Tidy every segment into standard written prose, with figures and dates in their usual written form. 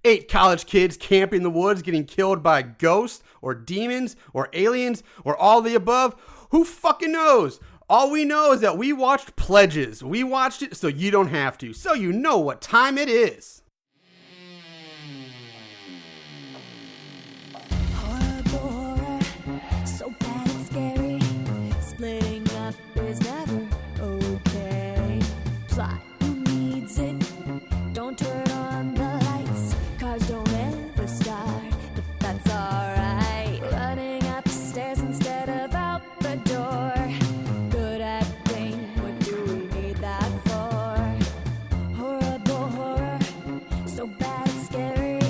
8 college kids camping in the woods getting killed by ghosts or demons or aliens or all the above? Who fucking knows? All we know is that we watched Pledges. We watched it so you don't have to. So you know what time it is. Horror, so bad it's scary. Splitting up is never okay. Plot, who needs it? Don't turn on the lights. Cars don't ever start, but that's alright. Running upstairs instead of out the door. Good acting, what do we need that for? Horrible horror, so bad it's scary.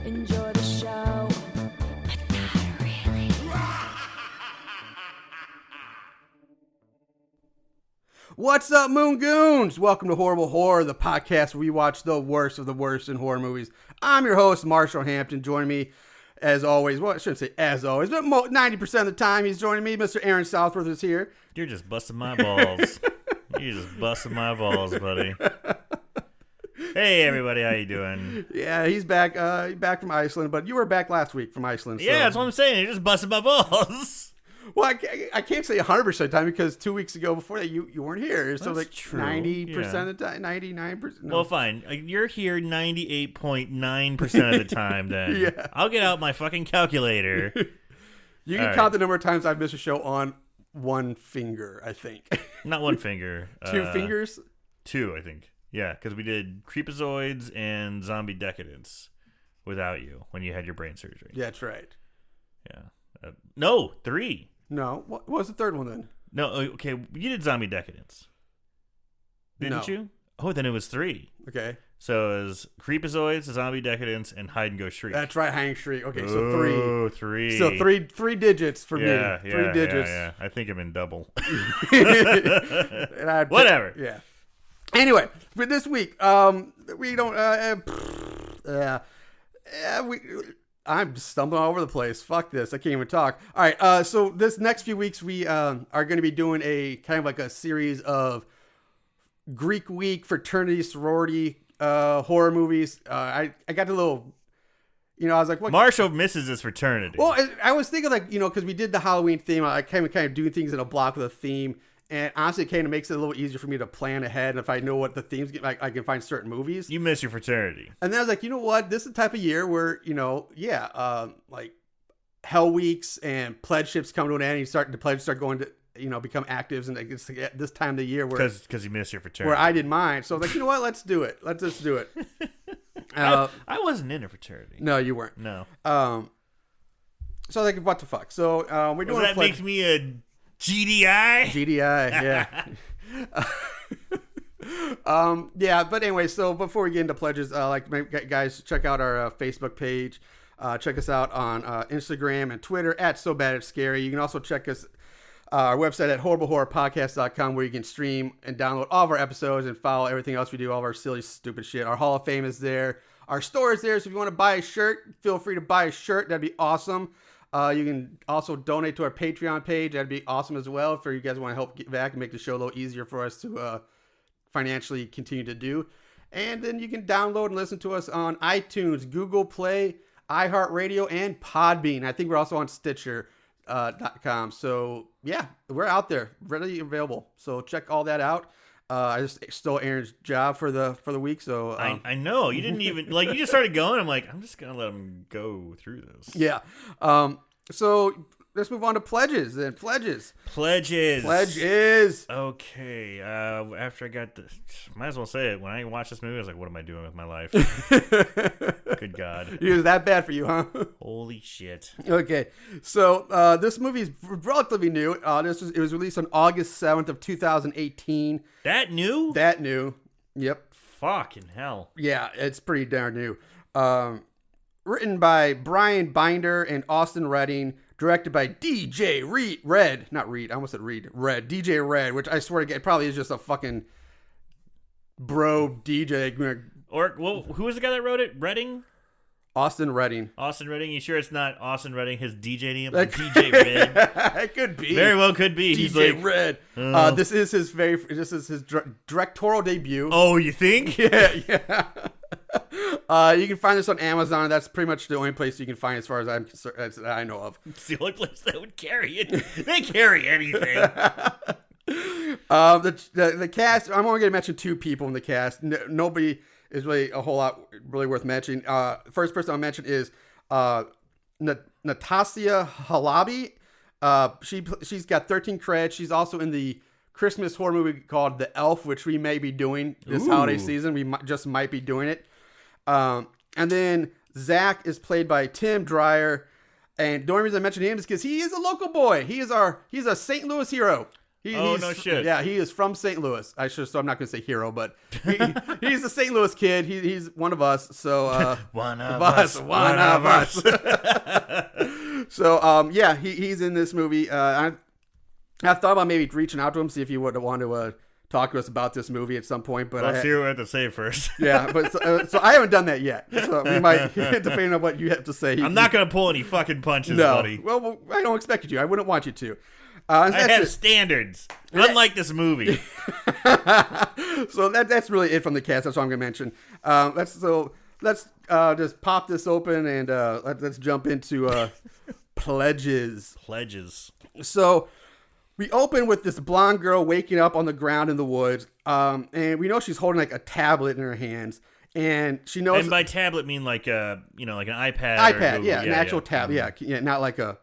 Enjoy the show, but not really. What's up, Moon Goons? Welcome to Horrible Horror, the podcast where we watch the worst of the worst in horror movies. I'm your host, Marshall Hampton. Joining me, as always, well, I shouldn't say as always, but 90% of the time he's joining me. Mr. Aaron Southworth is here. You're just busting my balls. You're just busting my balls, buddy. Hey, everybody, how you doing? Yeah, he's back. Back from Iceland, but you were back last week from Iceland. So. Yeah, that's what I'm saying. You're just busting my balls. Well, I can't say 100% of the time because 2 weeks ago before that you weren't here. So That's like true. 90% of the time, 99%. No. Well, fine. You're here 98.9% of the time then. Yeah. I'll get out my fucking calculator. You can All count the number of times I've missed a show on one finger, I think. Not one finger. 2 fingers? 2, I think. Yeah, because we did Creepazoids and Zombie Decadence without you when you had your brain surgery. Yeah, that's right. Yeah. No, 3. No, what was the third one then? No, okay, you did Zombie Decadence. Didn't No. you? Oh, then it was 3. Okay. So it was Creepazoids, Zombie Decadence, and Hide and Go Shriek. That's right, Hang Shriek. Okay, so Oh, 3. 3. So three digits for yeah, me. Yeah, 3 digits. Yeah. I think I'm in double. And Whatever. Yeah. Anyway, for this week, we don't. I'm stumbling all over the place. Fuck this. I can't even talk. All right. So this next few weeks, we are going to be doing a kind of like a series of Greek week, fraternity, sorority, horror movies. I got a little, I was like, what? Marshall misses his fraternity. Well, I was thinking like, because we did the Halloween theme. I kind of doing things in a block with a theme. And honestly, it kind of makes it a little easier for me to plan ahead. And if I know what the themes get, I can find certain movies. You miss your fraternity. And then I was like, you know what? This is the type of year where, like Hell Weeks and pledge ships come to an end. And the pledges start going to, become actives. And it's this time of the year where... Because you miss your fraternity. Where I did mine. So I was like, you know what? Let's do it. Let's just do it. I wasn't in a fraternity. No, you weren't. No. So I was like, what the fuck? So we're doing that makes me a... GDI? GDI, yeah. Yeah, but anyway, so before we get into pledges, guys, check out our Facebook page. Check us out on Instagram and Twitter at So Bad It's Scary. You can also check us our website at horriblehorrorpodcast.com where you can stream and download all of our episodes and follow everything else we do, all of our silly, stupid shit. Our Hall of Fame is there. Our store is there, so if you want to buy a shirt, feel free to buy a shirt. That'd be awesome. You can also donate to our Patreon page. That'd be awesome as well if you guys want to help get back and make the show a little easier for us to financially continue to do. And then you can download and listen to us on iTunes, Google Play, iHeartRadio, and Podbean. I think we're also on Stitcher.com. So, yeah, we're out there, readily available. So check all that out. I just stole Aaron's job for the week, so I know you didn't even you just started going. I'm like, I'm just gonna let him go through this. Yeah. So let's move on to pledges. Okay. After I got might as well say it. When I watched this movie, I was like, what am I doing with my life? Good God. It was that bad for you, huh? Holy shit. Okay. So this movie is relatively new. It was released on August 7th of 2018. That new? That new. Yep. Fucking hell. Yeah, it's pretty darn new. Written by Brian Binder and Austin Redding. Directed by DJ Red. Not Reed. I almost said Reed. Red. DJ Red, which I swear to God, it probably is just a fucking bro DJ. Or, well, who was the guy that wrote it? Redding? Austin Redding. Austin Redding? You sure it's not Austin Redding, his DJ name? DJ Red? It could be. Very well could be. DJ He's like, Red. This is his directorial debut. Oh, you think? Yeah. You can find this on Amazon. That's pretty much the only place you can find as far as I'm concerned, as I know of. It's the only place that would carry it. They carry anything. The cast, I'm only going to mention 2 people in the cast. Nobody is really a whole lot really worth mentioning. First person I'll mention is Natasha Halabi. She's got 13 credits. She's also in the Christmas horror movie called The Elf, which we may be doing this holiday season. We might be doing it. And then Zach is played by Tim Dreyer. And the only reason I mention him is because he is a local boy. He's a St. Louis hero. No shit. Yeah, he is from St. Louis. So I'm not going to say hero, but he's a St. Louis kid. He's one of us. So one of us. So yeah, he's in this movie. I've thought about maybe reaching out to him, see if he would want to talk to us about this movie at some point. But let's hear what I have to say first. Yeah, but so I haven't done that yet. So we might, depending on what you have to say. I'm not going to pull any fucking punches, buddy. Well, I don't expect you to. I wouldn't want you to. I have standards, unlike this movie. So that's really it from the cast. That's all I'm going to mention. Let's just pop this open and let's jump into pledges. So we open with this blonde girl waking up on the ground in the woods, and we know she's holding like a tablet in her hands, and she knows. And by tablet, mean like like an iPad. iPad, yeah, an actual tablet, yeah, not like a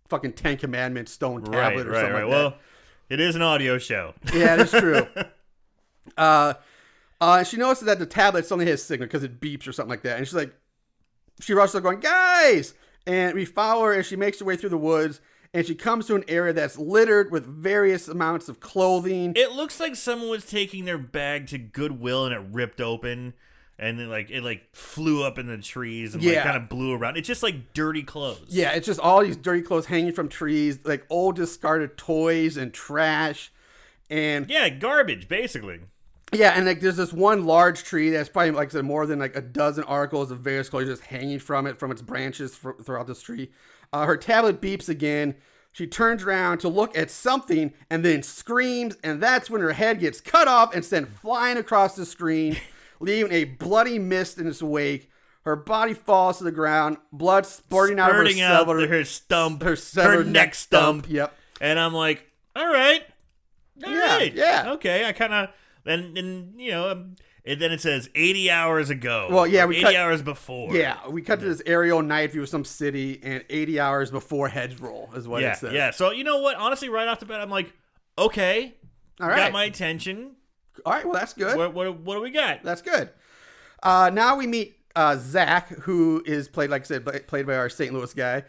fucking 10 Commandments stone tablet or something like that. Well, it is an audio show. Yeah, that's true. She notices that the tablet only has signal because it beeps or something like that, and she's like, she rushes up going, guys, and we follow her as she makes her way through the woods. And she comes to an area that's littered with various amounts of clothing. It looks like someone was taking their bag to Goodwill and it ripped open. And then it flew up in the trees and kind of blew around. It's just like dirty clothes. Yeah, it's just all these dirty clothes hanging from trees, like old discarded toys and trash. And yeah, garbage, basically. Yeah, and there's this one large tree that's probably, like I said, more than a dozen articles of various clothes just hanging from its branches throughout this tree. Her tablet beeps again. She turns around to look at something and then screams, and that's when her head gets cut off and sent flying across the screen, leaving a bloody mist in its wake. Her body falls to the ground, blood spurting out of her neck stump. Yep. And I'm like, all right. Yeah. Okay, I kind of, and then it says 80 hours ago. Well, yeah, 80 hours before. Yeah, we cut to this aerial night view of some city, and 80 hours before heads roll is what it says. Yeah, so you know what? Honestly, right off the bat, I'm like, okay, all right, got my attention. All right, well, that's good. What do we got? That's good. Now we meet Zach, who is played, like I said, played by our St. Louis guy.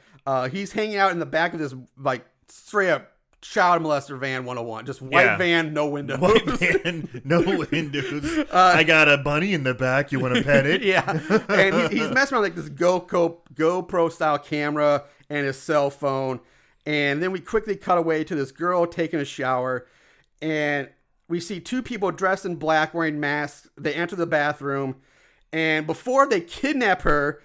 He's hanging out in the back of this, like, straight up child molester van 101. Just white van, no windows. White van, no windows. I got a bunny in the back. You want to pet it? Yeah. And he's messing around like this GoPro style camera and his cell phone. And then we quickly cut away to this girl taking a shower. And we see 2 people dressed in black wearing masks. They enter the bathroom. And before they kidnap her,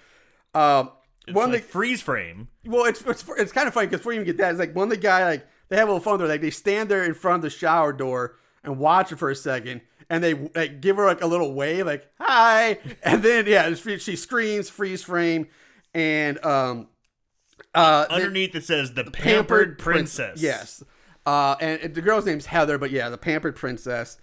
freeze frame. Well, it's kind of funny because before you even get that, it's like one of the guy, like, they have a little phone. They're like, they stand there in front of the shower door and watch it for a second, and they give her like a little wave, like hi, and then she screams, freeze frame, and underneath it says the Pampered Princess. Yes, and the girl's name's Heather, but yeah, the Pampered Princess.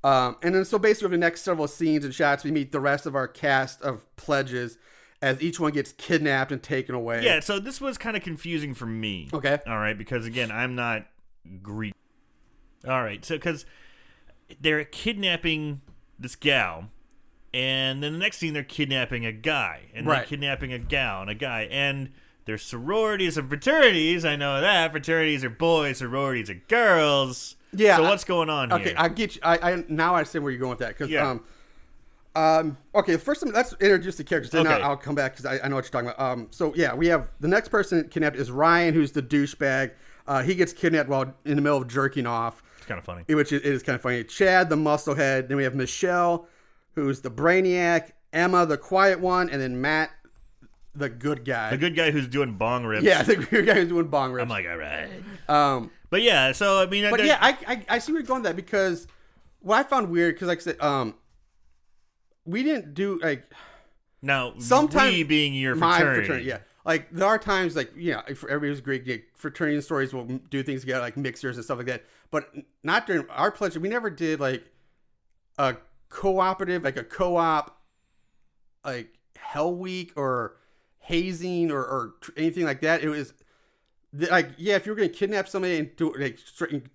And then so basically over the next several scenes and shots, we meet the rest of our cast of pledges as each one gets kidnapped and taken away. Yeah, so this was kind of confusing for me. Okay. All right, because again, I'm not Greek. All right, so because they're kidnapping this gal, and then the next scene they're kidnapping a guy, and they're kidnapping a gal and a guy, and there's sororities and fraternities. I know that. Fraternities are boys, sororities are girls. Yeah. So what's going on here? Okay, I get you. I now I understand where you're going with that. Because okay, first let's introduce the characters. Then I'll come back because I know what you're talking about. So yeah, we have the next person kidnapped is Ryan, who's the douchebag. He gets kidnapped while in the middle of jerking off. It's kind of funny. Which it is kind of funny. Chad, the musclehead. Then we have Michelle, who's the brainiac. Emma, the quiet one, and then Matt, the good guy. The good guy who's doing bong rips. Yeah, the good guy who's doing bong rips. I'm like, all right. But yeah, so I mean, but yeah, I see where you're going with that because what I found weird because like I said, we didn't do like Now, sometimes we being your my fraternity. yeah. Like there are times like everybody's great. Fraternity stories will do things together like mixers and stuff like that. But not during our pledge. We never did like a cooperative, like a co-op, like Hell Week or hazing or anything like that. It was like if you were gonna kidnap somebody and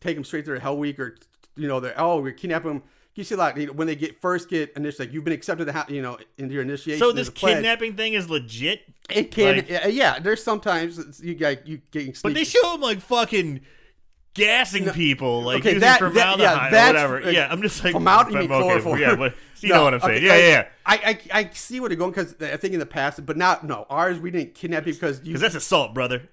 take them straight to their Hell Week or we kidnap them. You see a lot when they first get initially, like you've been accepted into your initiation. So this kidnapping thing is legit. It can, yeah. There's sometimes you getting sneaked. But they show them like fucking gassing people, like okay, using formaldehyde or whatever. I'm just like formaldehyde. Chloroform. Yeah, but you know what I'm saying. Yeah. I see where they're going because I think in the past, but ours we didn't kidnap you because that's assault, brother.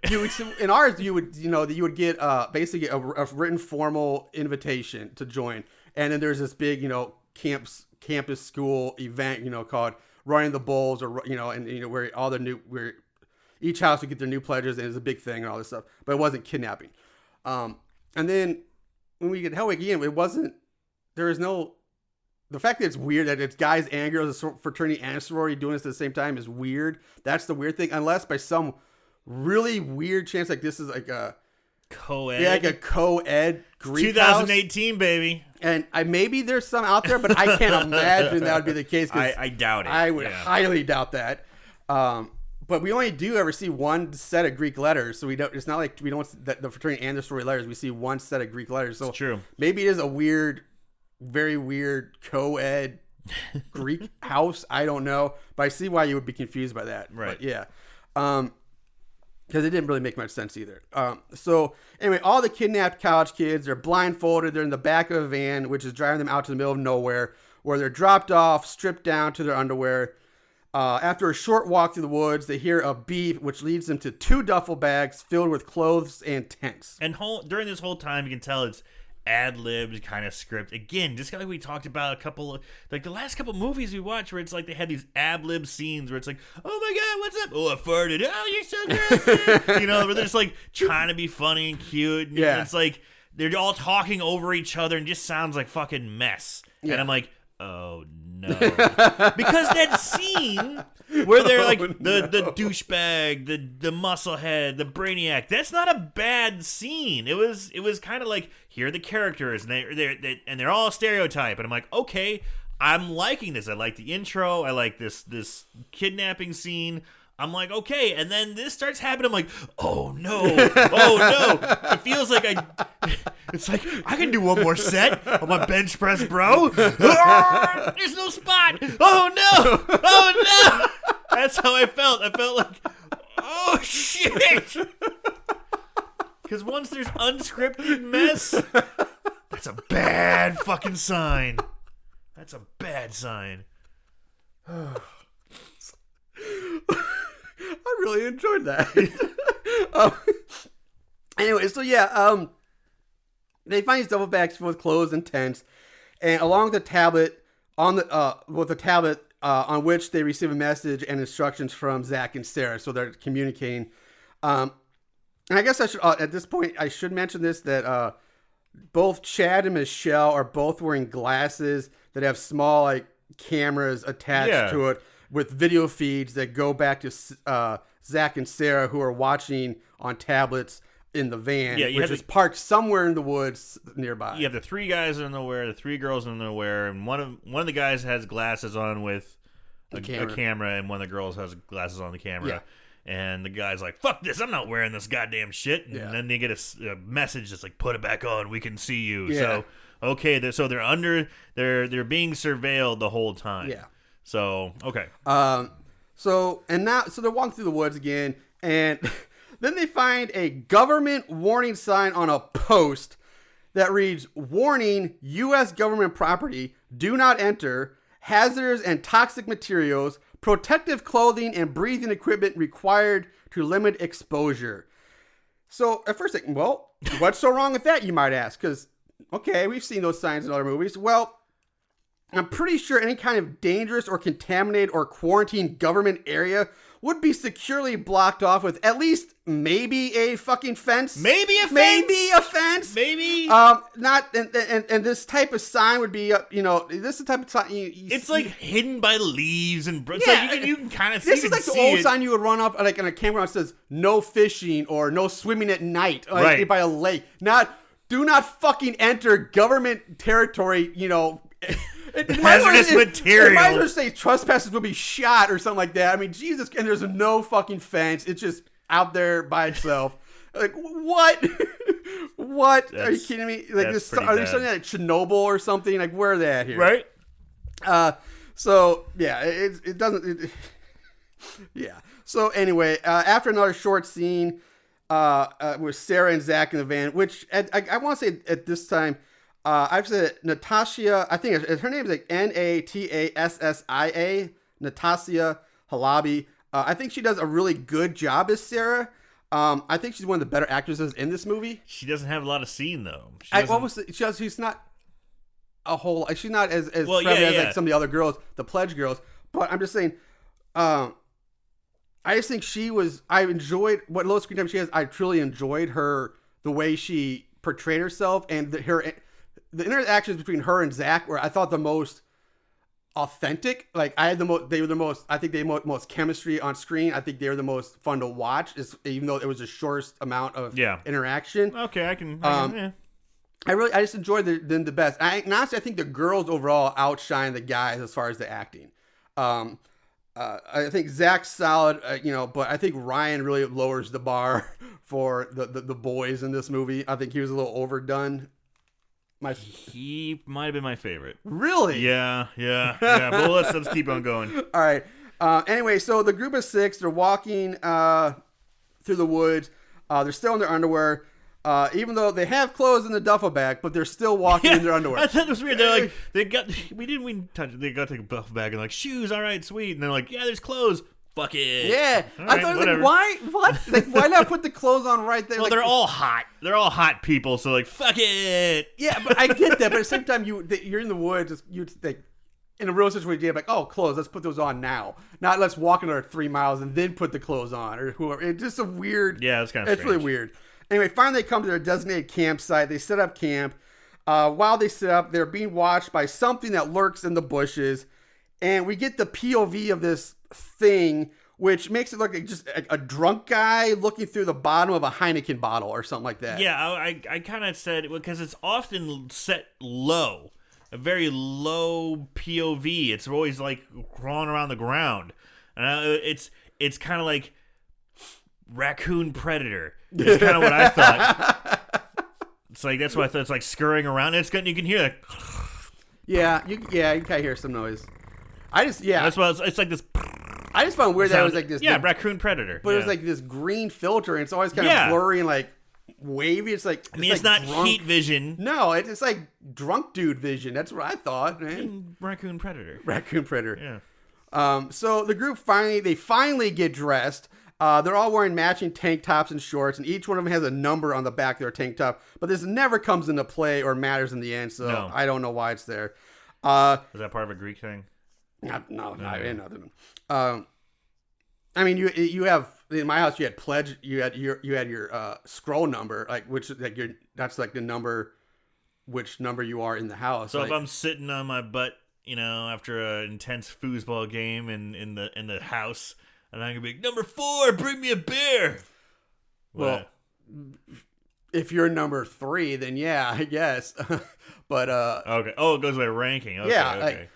In ours you would get basically a written formal invitation to join. And then there's this big, campus school event, called Running the Bulls, or where where each house would get their new pledges, and it's a big thing and all this stuff. But it wasn't kidnapping. And then when we get Hell Week again, it wasn't. There is no. The fact that it's weird that it's guys and girls, a fraternity and a sorority doing this at the same time is weird. That's the weird thing, unless by some really weird chance, like this is like a co-ed. Yeah, like a co-ed Greek 2018, house. Baby. And maybe there's some out there, but I can't imagine that would be the case. I doubt it. I would highly doubt that. But we only do ever see one set of Greek letters, so we don't. It's not like we don't the fraternity and the sorority letters. We see one set of Greek letters. So it's true. Maybe it is a weird, very weird co-ed Greek house. I don't know, but I see why you would be confused by that. Right? But yeah. Because it didn't really make much sense either. So anyway, all the kidnapped college kids are blindfolded. They're in the back of a van, which is driving them out to the middle of nowhere, where they're dropped off, stripped down to their underwear. After a short walk through the woods, they hear a beep, which leads them to 2 duffel bags filled with clothes and tents. And during this whole time, you can tell it's ad-libbed kind of script. Again, just like we talked about the last couple movies we watched where it's like they had these ad-lib scenes where it's like, oh my God, what's up? Oh, I farted. Oh, you're so gross. Where they're just like trying to be funny and cute. And it's like they're all talking over each other and just sounds like fucking mess. Yeah. And I'm like, oh no. Because that scene where they're like the douchebag, the musclehead, the brainiac, that's not a bad scene. It was kind of like, here are the characters and they're all a stereotype, and I'm like, okay, I'm liking this. I like the intro. I like this kidnapping scene. I'm like, okay, and then this starts happening. I'm like, oh no. It feels like it's like, I can do one more set on my bench press, bro. There's no spot. Oh no. That's how I felt. I felt like, oh shit. Because once there's unscripted mess, that's a bad fucking sign. That's a bad sign. I really enjoyed that. Anyway, so they find these duffel bags filled with clothes and tents, and along with the tablet on which they receive a message and instructions from Zach and Sarah, so they're communicating. And I guess I should at this point I should mention this, that both Chad and Michelle are both wearing glasses that have small cameras attached to it with video feeds that go back to Zach and Sarah, who are watching on tablets in the van, which is parked somewhere in the woods nearby. You have the 3 guys in the nowhere, the 3 girls in the nowhere, and one of the guys has glasses on with a camera, and one of the girls has glasses on the camera. Yeah. And the guy's like, fuck this, I'm not wearing this goddamn shit. And then they get a message that's like, put it back on, we can see you. Yeah. So, okay, they're being surveilled the whole time. Yeah. So, okay. So they're walking through the woods again, and then they find a government warning sign on a post that reads, "Warning, U.S. government property, do not enter, hazardous and toxic materials, protective clothing and breathing equipment required to limit exposure." So at first, well, what's so wrong with that, you might ask? Because, okay, we've seen those signs in other movies. Well, I'm pretty sure any kind of dangerous or contaminated or quarantined government area would be securely blocked off with at least maybe a fucking fence. Maybe a fence. Maybe a fence. Maybe. Not and this type of sign would be this is the type of sign. It's like hidden by leaves and Yeah, like you can kind of see. This is like the old sign you would run up like on a campground that says no fishing or no swimming at night, like, right, by a lake. Do not fucking enter government territory. Hazardous material. It might as well say trespassers will be shot or something like that. I mean, Jesus, and there's no fucking fence. It's just out there by itself. Like, what? What? Are you kidding me? Like, this, are they something like Chernobyl or something? Like, where are they at here? Right. So, yeah, it doesn't... yeah. So, anyway, after another short scene with Sarah and Zach in the van, which I want to say at this time... I've said Natasha, I think her name is like Natassia, Natassia Halabi. I think she does a really good job as Sarah. I think she's one of the better actresses in this movie. She doesn't have a lot of scene, though. She's not a whole, she's not as well, prevalent as like some of the other girls, the Pledge girls. But I'm just saying, I just think I enjoyed what low screen time she has. I truly enjoyed the way she portrayed herself and the interactions between her and Zach were, I thought, the most authentic. Like, I think they had the most chemistry on screen. I think they were the most fun to watch, even though it was the shortest amount of interaction. Okay, I can I just enjoyed them the best. And honestly, I think the girls overall outshine the guys as far as the acting. I think Zach's solid, but I think Ryan really lowers the bar for the boys in this movie. I think he was a little overdone. He might have been my favorite. Really? Yeah. But let's keep on going. All right. Anyway, so the group of 6, they're walking through the woods. They're still in their underwear, even though they have clothes in the duffel bag, but they're still walking in their underwear. I thought it was weird. They're like, they got to take a duffel bag and like, shoes, all right, sweet. And they're like, yeah, there's clothes. Fuck it. Yeah. All I thought, like, why? What? Like, why not put the clothes on right there? Well, like, they're all hot. They're all hot people, so like, fuck it. Yeah, but I get that. But at the same time, you're in the woods. You like in a real situation, you're like, oh, clothes. Let's put those on now. Not let's walk another 3 miles and then put the clothes on or whoever. It's just a weird. Yeah, it's kind of. It's really weird. Anyway, finally they come to their designated campsite. They set up camp. While they set up, they're being watched by something that lurks in the bushes, and we get the POV of this thing, which makes it look like just a drunk guy looking through the bottom of a Heineken bottle or something like that. Yeah, I kind of said, because it's often set low, a very low POV. It's always like crawling around the ground. And it's kind of like Raccoon Predator. It's kind of what I thought. It's like, that's what I thought. It's like scurrying around. You can hear that. Yeah, you can kind of hear some noise. That's why it's like this. I just found weird that it was like this. Yeah, Raccoon Predator. But it was like this green filter, and it's always kind of blurry and like wavy. It's like, it's not drunk heat vision. No, it's like drunk dude vision. That's what I thought, man. Raccoon Predator. Raccoon Predator. Yeah. So the group finally get dressed. They're all wearing matching tank tops and shorts, and each one of them has a number on the back of their tank top. But this never comes into play or matters in the end, so I don't know why it's there. Is that part of a Greek thing? No, nothing. I mean, you have in my house. You had pledge. You had your scroll number, like that's like the number, which number you are in the house. So if I'm sitting on my butt, after an intense foosball game in the house, and I'm gonna be like, number 4, bring me a beer. Well, if you're number 3, then yeah, I guess. But okay. Oh, it goes by ranking. Okay, yeah. Okay.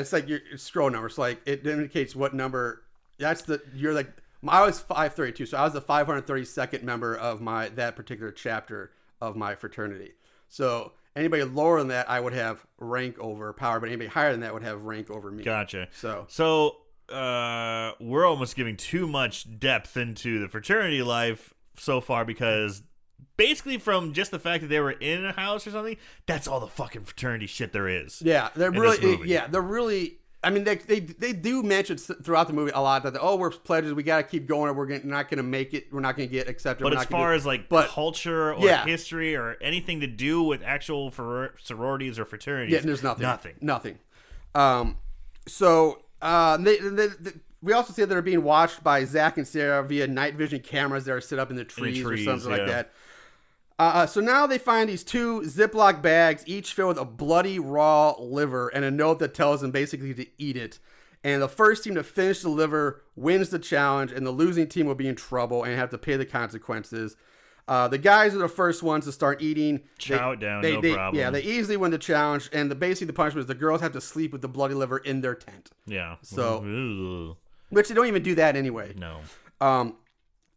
It's like your scroll number. So like it indicates what number. You're like, I was 532, so I was the 532nd member of that particular chapter of my fraternity. So anybody lower than that, I would have rank over power, but anybody higher than that would have rank over me. Gotcha. So we're almost giving too much depth into the fraternity life so far, because basically from just the fact that they were in a house or something, that's all the fucking fraternity shit there is. Yeah, they're really. I mean, they do mention throughout the movie a lot that we're pledges, we got to keep going, or we're not going to make it, we're not going to get accepted. But as far as like culture or history or anything to do with actual sororities or fraternities, there's nothing. We also see that they're being watched by Zach and Sarah via night vision cameras that are set up in the trees or something like that. So now they find these 2 Ziploc bags, each filled with a bloody raw liver and a note that tells them basically to eat it. And the first team to finish the liver wins the challenge, and the losing team will be in trouble and have to pay the consequences. The guys are the first ones to start eating. Chow it down, no problem. Yeah, they easily win the challenge, and basically the punishment is the girls have to sleep with the bloody liver in their tent. Yeah. So, which they don't even do that anyway. No.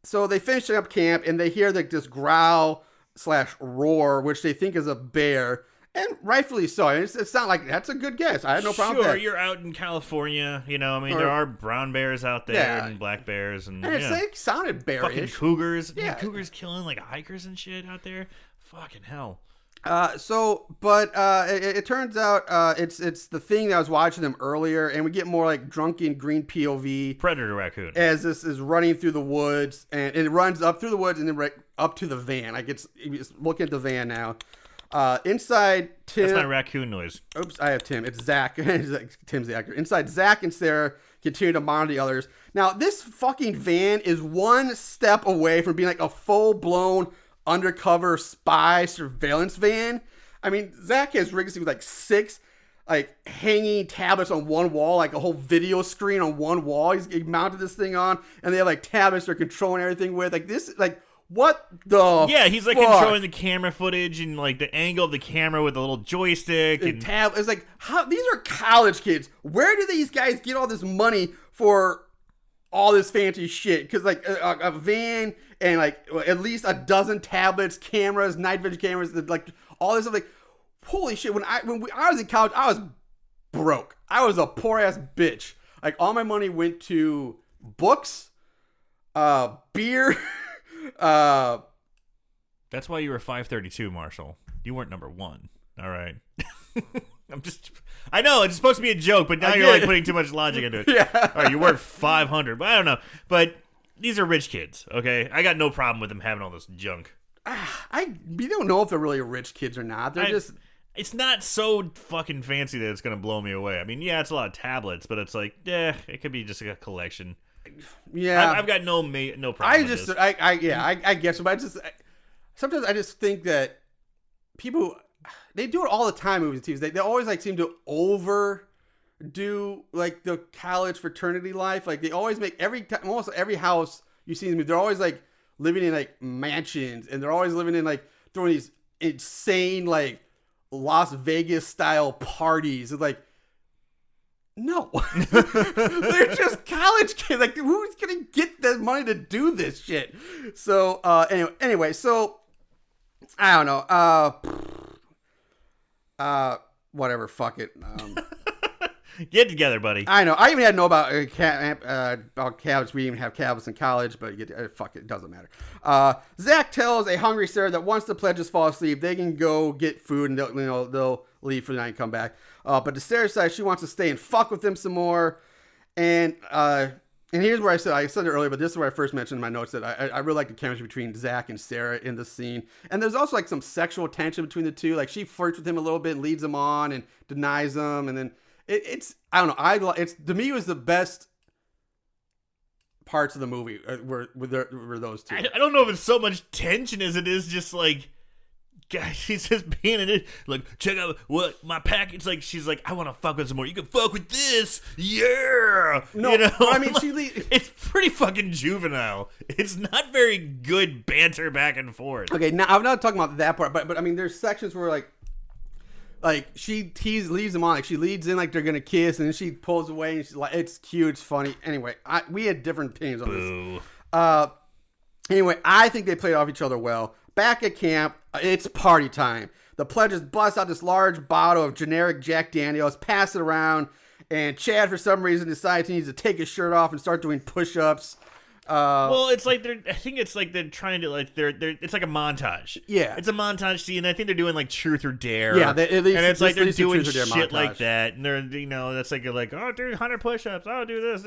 So they finish up camp, and they hear this growl/roar, which they think is a bear. And rightfully so. It's not like that's a good guess. I had no problem with that. Sure, you're out in California. You know, I mean, there are brown bears out there and black bears. And it's like sounded bearish. Fucking cougars. Yeah. Cougars killing like hikers and shit out there. Fucking hell. It turns out it's the thing that I was watching them earlier, and we get more like drunken green POV. Predator raccoon. As this is running through the woods, and it runs up through the woods and then right up to the van. Like it's looking at the van now. Inside Tim. That's my raccoon noise. Oops, I have Tim. It's Zach. Tim's the actor. Inside, Zach and Sarah continue to monitor the others. Now, this fucking van is one step away from being like a full-blown undercover spy surveillance van. I mean, Zach has rigged with like 6 like hanging tablets on one wall, like a whole video screen on one wall. He mounted this thing on, and they have like tablets they're controlling everything with. Like this, like. What the he's like fuck? controlling the camera footage and like the angle of the camera with a little joystick and It's like, how these are college kids. Where do these guys get all this money for all this fancy shit? Because like a van and like at least a dozen tablets, cameras, night vision cameras, like all this stuff. Like, holy shit! When I was in college, I was broke. I was a poor ass bitch. Like all my money went to books, beer. That's why you were 532, Marshall. You weren't number 1. All right. I know it's supposed to be a joke, but now you're like putting too much logic into it. Yeah. All right, you worth 500, but I don't know. But these are rich kids, okay? I got no problem with them having all this junk. We don't know if they're really rich kids or not. They're just. It's not so fucking fancy that it's gonna blow me away. I mean, yeah, it's a lot of tablets, but it's like, it could be just like a collection. Yeah, I've got no problem. I guess, but sometimes I just think that people they do it all the time. Movies and TVs, they always like seem to overdo like the college fraternity life. Like they always make almost every house you see in them. They're always like living in like mansions, and they're always living in like throwing these insane like Las Vegas style parties. It's like. No, they're just college kids. Like, who's gonna get the money to do this shit? So, anyway, so I don't know. Whatever. Fuck it. Get together, buddy. I know. I even had to know about cabs. We even have cabs in college, but fuck it. It doesn't matter. Zach tells a hungry Sarah that once the pledges fall asleep, they can go get food and they'll leave for the night and come back. But to Sarah's side, she wants to stay and fuck with them some more. And here's where I said it earlier, but this is where I first mentioned in my notes that I really like the chemistry between Zach and Sarah in this scene. And there's also like some sexual tension between the two. Like she flirts with him a little bit and leads him on and denies him, and then. It's I don't know. It's to me it was the best parts of the movie were those two. I don't know if it's so much tension as it is just like, guys, he's just being in it. Like, check out what my package. Like, she's like, I want to fuck with some more. You can fuck with this, yeah. No, you know? I mean it's pretty fucking juvenile. It's not very good banter back and forth. Okay, now I'm not talking about that part, but I mean, there's sections where like she leaves them on, like she leads in like they're gonna kiss, and then she pulls away, and she's like, it's cute, it's funny. Anyway, we had different opinions on this. Anyway, I think they played off each other well. Back at camp, it's party time. The pledges bust out this large bottle of generic Jack Daniels, pass it around, and Chad, for some reason, decides he needs to take his shirt off and start doing push-ups. Well, it's like I think it's like they're trying to like it's like a montage. Yeah, it's a montage scene. I think they're doing like truth or dare. Yeah, and it's like they're doing shit like that, and they're that's like oh, do 100 push-ups. Oh, do this.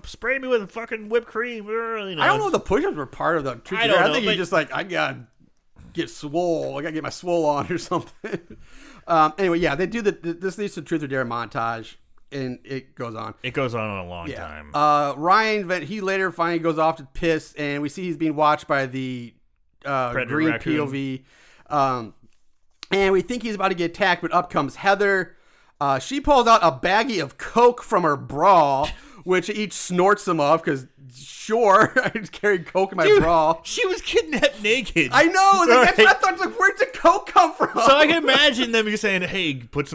Spray me with fucking whipped cream. I don't know if the push-ups were part of the truth or dare. I think you just like I gotta get swole. I gotta get my swole on or something. Anyway, yeah, they do this leads to truth or dare montage. and it goes on. It goes on a long time. Ryan, he later finally goes off to piss, and we see he's being watched by the green raccoon. POV. And we think he's about to get attacked, but up comes Heather. She pulls out a baggie of Coke from her bra, which each snorts some of, because sure, I just carried Coke in my bra. She was kidnapped naked. I know. That's what I thought. Like, where'd the Coke come from? So I can imagine them just saying, hey, put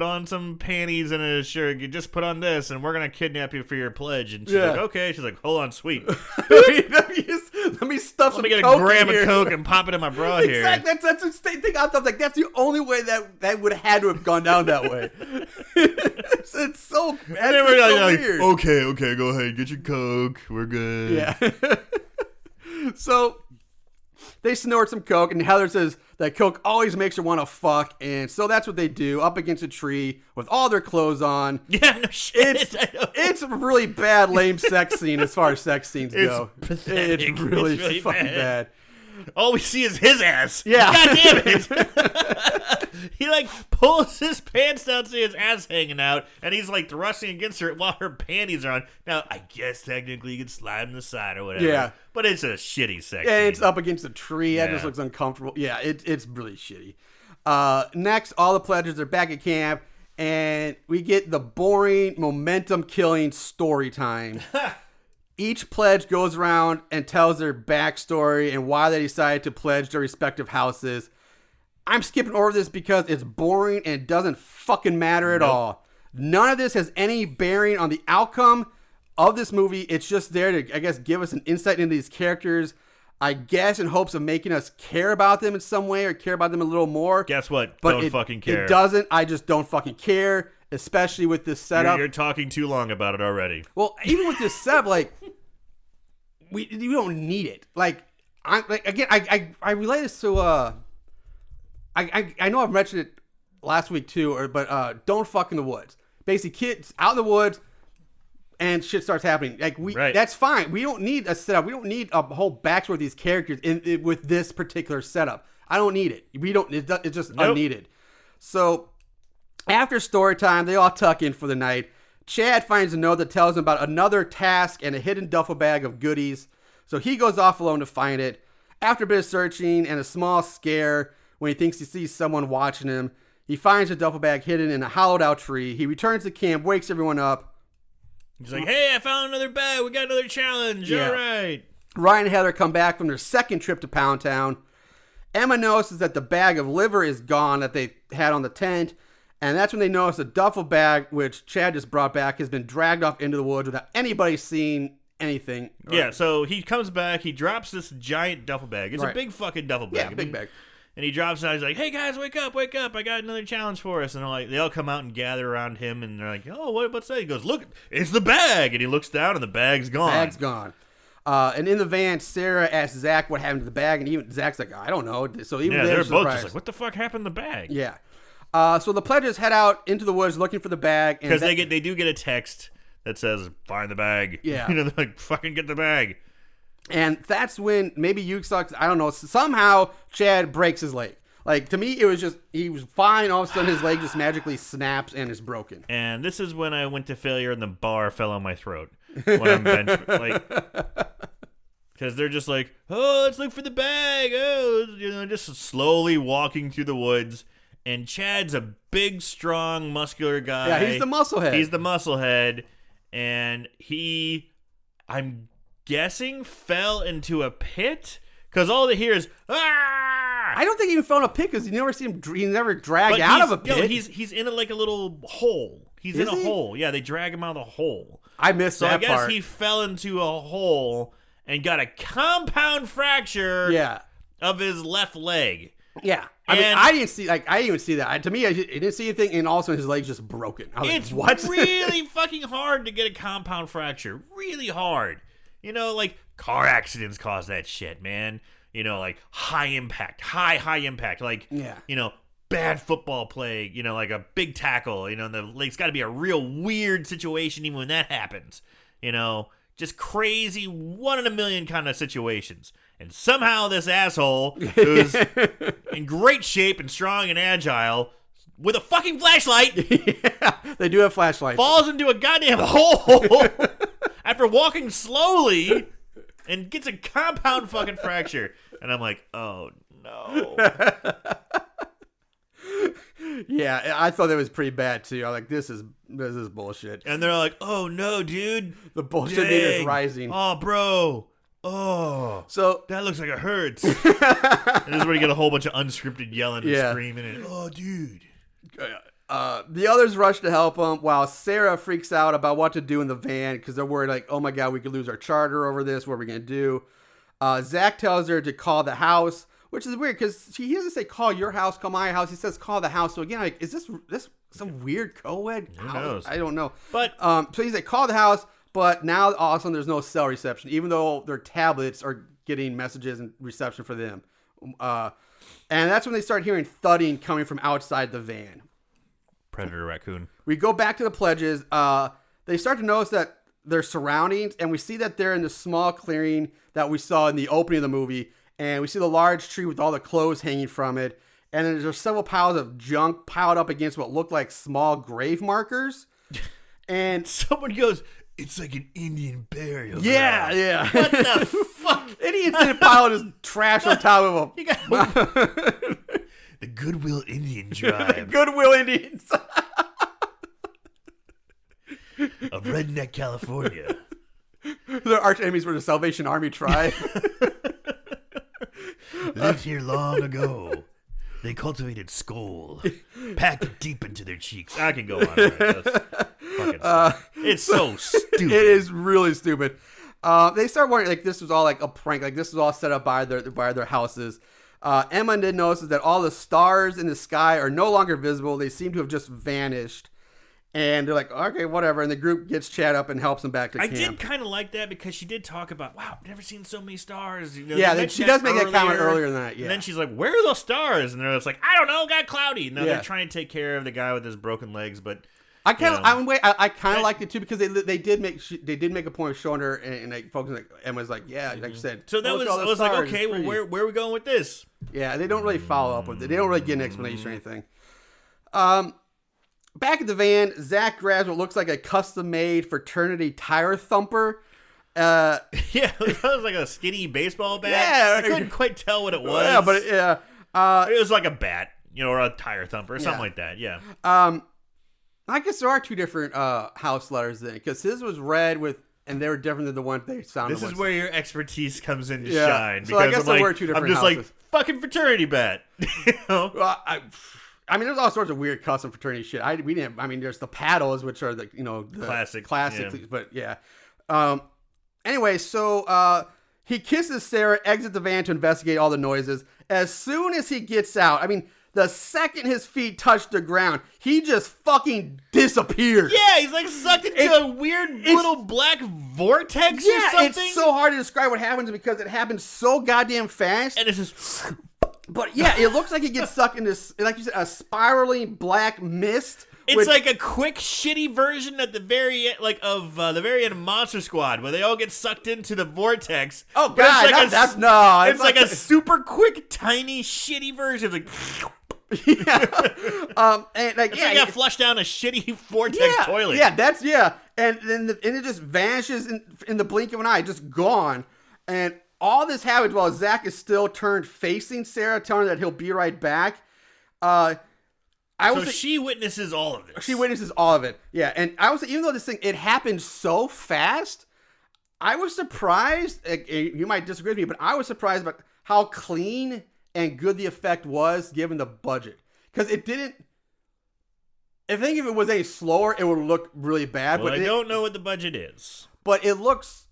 on some panties and a shirt. You just put on this, and we're going to kidnap you for your pledge. And she's like, okay. She's like, hold on, sweet. let me stuff some Coke. Let me get a gram of Coke and pop it in my bra here. Exactly. That's the same thing. I thought, like, that's the only way that would have had to have gone down that way. it's so weird. Okay, go ahead. Get your Coke. We're good. Yeah. So they snort some Coke, and Heather says that Coke always makes her want to fuck, and so that's what they do, up against a tree with all their clothes on. Yeah, no shit. It's a really bad, lame sex scene as far as sex scenes go. Pathetic. It's really fucking bad. All we see is his ass. Yeah. God damn it. He like pulls his pants down to his ass hanging out, and he's like thrusting against her while her panties are on. Now, I guess technically you could slide him the side or whatever. Yeah. But it's a shitty sex Yeah, scene. it's up against a tree. That just looks uncomfortable. Yeah, it's really shitty. Next, all the pledges are back at camp, and we get the boring, momentum-killing story time. Each pledge goes around and tells their backstory and why they decided to pledge their respective houses. I'm skipping over this because it's boring and doesn't fucking matter at all. None of this has any bearing on the outcome of this movie. It's just there to, I guess, give us an insight into these characters, I guess, in hopes of making us care about them in some way or care about them a little more. Guess what? But don't fucking care. It doesn't. I just don't fucking care, especially with this setup. You're talking too long about it already. Well, even with this setup, like, we don't need it. Like, I relate this to I know I've mentioned it last week too, but don't fuck in the woods. Basically, kids out in the woods and shit starts happening. Like that's fine. We don't need a setup. We don't need a whole backstory of these characters with this particular setup. I don't need it. We don't. It's just unneeded. So after story time, they all tuck in for the night. Chad finds a note that tells him about another task and a hidden duffel bag of goodies. So he goes off alone to find it. After a bit of searching and a small scare when he thinks he sees someone watching him, he finds a duffel bag hidden in a hollowed out tree. He returns to camp, wakes everyone up. He's like, hey, I found another bag. We got another challenge. Yeah. All right. Ryan and Heather come back from their second trip to Pound Town. Emma notices that the bag of liver is gone that they had on the tent. And that's when they notice the duffel bag, which Chad just brought back, has been dragged off into the woods without anybody seeing anything. Yeah, so he comes back. He drops this giant duffel bag. It's a big fucking duffel bag. Yeah, big bag. And he drops it out. He's like, hey, guys, wake up. I got another challenge for us. And they all come out and gather around him. And they're like, oh, what's that? He goes, look, it's the bag. And he looks down, and the bag's gone. Bag's gone. And in the van, Sarah asks Zach what happened to the bag. And even Zach's like, I don't know. So even they're both surprised. just like, what the fuck happened to the bag? Yeah. So the pledges head out into the woods looking for the bag. Because they do get a text that says, find the bag. Yeah. They're like, fucking get the bag. And that's when maybe Yuke, I don't know, somehow Chad breaks his leg. Like, to me, it was just, he was fine. All of a sudden, his leg just magically snaps and is broken. And this is when I went to failure and the bar fell on my throat. When I'm bench, because they're just like, oh, let's look for the bag. Oh, just slowly walking through the woods. And Chad's a big, strong, muscular guy. Yeah, he's the muscle head. And he, I'm guessing, fell into a pit. Because all they hear is, ah! I don't think he even fell in a pit because you never see him. He never dragged out of a pit. No, he's in like a little hole. He's in a hole. Yeah, they drag him out of the hole. I missed that part. So I guess he fell into a hole and got a compound fracture. Yeah. Of his left leg. Yeah. I didn't even see that. To me, I didn't see anything, and all of a sudden his leg's just broken. I was it's like, what? really fucking hard to get a compound fracture. Really hard. Like car accidents cause that shit, man. Like high impact. Like, bad football play, like a big tackle, it's got to be a real weird situation even when that happens. Just crazy 1 in a million kind of situations. And somehow this asshole, who's in great shape and strong and agile, with a fucking flashlight. Yeah, they do have flashlights. Falls into a goddamn hole after walking slowly and gets a compound fucking fracture. And I'm like, oh no. Yeah, I thought that was pretty bad too. I'm like, this is bullshit. And they're like, oh no, dude. The bullshit meter is rising. Oh, bro. Oh. So that looks like it hurts. And this is where you get a whole bunch of unscripted yelling and screaming and, oh, dude. The others rush to help him while Sarah freaks out about what to do in the van because they're worried like, oh my God, we could lose our charter over this. What are we going to do? Zach tells her to call the house, which is weird because he doesn't say call your house, call my house. He says call the house. So again, like, is this some weird co-ed? Who knows? I don't know. But so he's like, call the house, but now all of a sudden there's no cell reception, even though their tablets are getting messages and reception for them. And that's when they start hearing thudding coming from outside the van. Predator raccoon. We go back to the pledges. They start to notice that their surroundings, and we see that they're in the small clearing that we saw in the opening of the movie. And we see the large tree with all the clothes hanging from it. And then there's several piles of junk piled up against what look like small grave markers. And someone goes, it's like an Indian burial ground. Yeah. What the fuck? Idiots didn't pile his trash on top of them. The Goodwill Indian tribe. Goodwill Indians. Of Redneck, California. Their arch enemies were the Salvation Army tribe. Lived here long ago. They cultivated skull, packed it deep into their cheeks. I can go on. Right? That's fucking it's so stupid. It is really stupid. They start wondering like this was all like a prank. Like this was all set up by their houses. Emma then notices that all the stars in the sky are no longer visible. They seem to have just vanished. And they're like, okay, whatever. And the group gets Chad up and helps him back to camp. I did kind of like that because she did talk about, wow, I've never seen so many stars. You know, yeah, she does make that comment earlier than that. Yeah. And then she's like, where are those stars? And they're just like, I don't know, got cloudy. Now they're trying to take care of the guy with his broken legs, but I kind of liked it too because they did make a point of showing her and like folks like Emma's like like you said. So that I was like, okay, well where are we going with this? Yeah, they don't really follow up with it. They don't really get an explanation or anything. Back at the van, Zach grabs what looks like a custom-made fraternity tire thumper. Yeah, it was like a skinny baseball bat. Yeah, I couldn't quite tell what it was. Yeah, but it was like a bat, or a tire thumper or something like that. Yeah. I guess there are two different house letters then, because his was red and they were different than the one they sounded. This is where your expertise comes in to shine. So I guess there were two different houses. I'm just like fucking fraternity bat. Well, I mean, there's all sorts of weird custom fraternity shit. There's the paddles, which are the classic, yeah. But yeah. Anyway, so he kisses Sarah, exits the van to investigate all the noises. As soon as he gets out, the second his feet touch the ground, he just fucking disappears. Yeah, he's like sucked into a weird little black vortex or something. It's so hard to describe what happens because it happens so goddamn fast. And it's just... But yeah, it looks like he gets sucked into, like you said, a spiraling black mist. It's like a quick, shitty version at the very end, the very end of Monster Squad, where they all get sucked into the vortex. Oh god, it's like a super quick, tiny, shitty version. It's like, and like it's like you flushed down a shitty vortex toilet. Yeah, and then it just vanishes in the blink of an eye, just gone, and. All this happens while Zach is still turned facing Sarah, telling her that he'll be right back. She witnesses all of this. She witnesses all of it. Yeah, and I was even though this thing it happened so fast, I was surprised. You might disagree with me, but I was surprised about how clean and good the effect was given the budget. Because it didn't. I think if it was any slower, it would look really bad. Well, I don't know what the budget is, but it looks.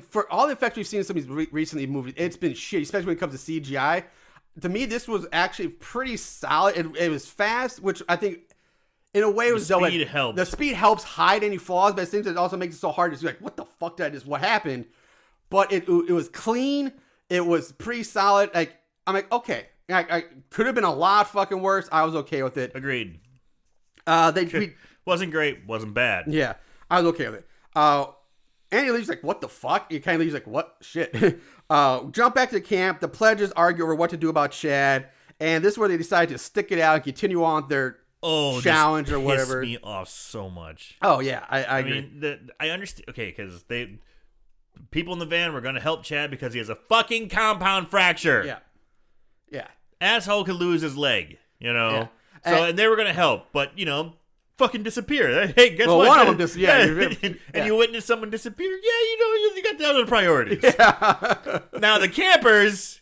For all the effects we've seen in some of these recently movies, it's been shitty, especially when it comes to CGI. To me, this was actually pretty solid. It was fast, which I think, in a way, it was the speed helps. The speed helps hide any flaws, but it seems it also makes it so hard to see, like, what the fuck did I just? What happened? But it was clean. It was pretty solid. Like I'm like, okay, I could have been a lot fucking worse. I was okay with it. Agreed. Wasn't great, wasn't bad. Yeah, I was okay with it. And he leaves like, what the fuck? He kind of leaves like, what? Shit. Jump back to the camp. The pledges argue over what to do about Chad. And this is where they decide to stick it out and continue on with their challenge or whatever. Me off so much. Oh yeah, I agree. mean, I understand. Okay, because people in the van were going to help Chad because he has a fucking compound fracture. Yeah. Asshole could lose his leg, Yeah. So and they were going to help, but fucking disappear. Hey, guess what? One of them and you witness someone disappear. Yeah, you got the other priorities. Yeah. Now the campers.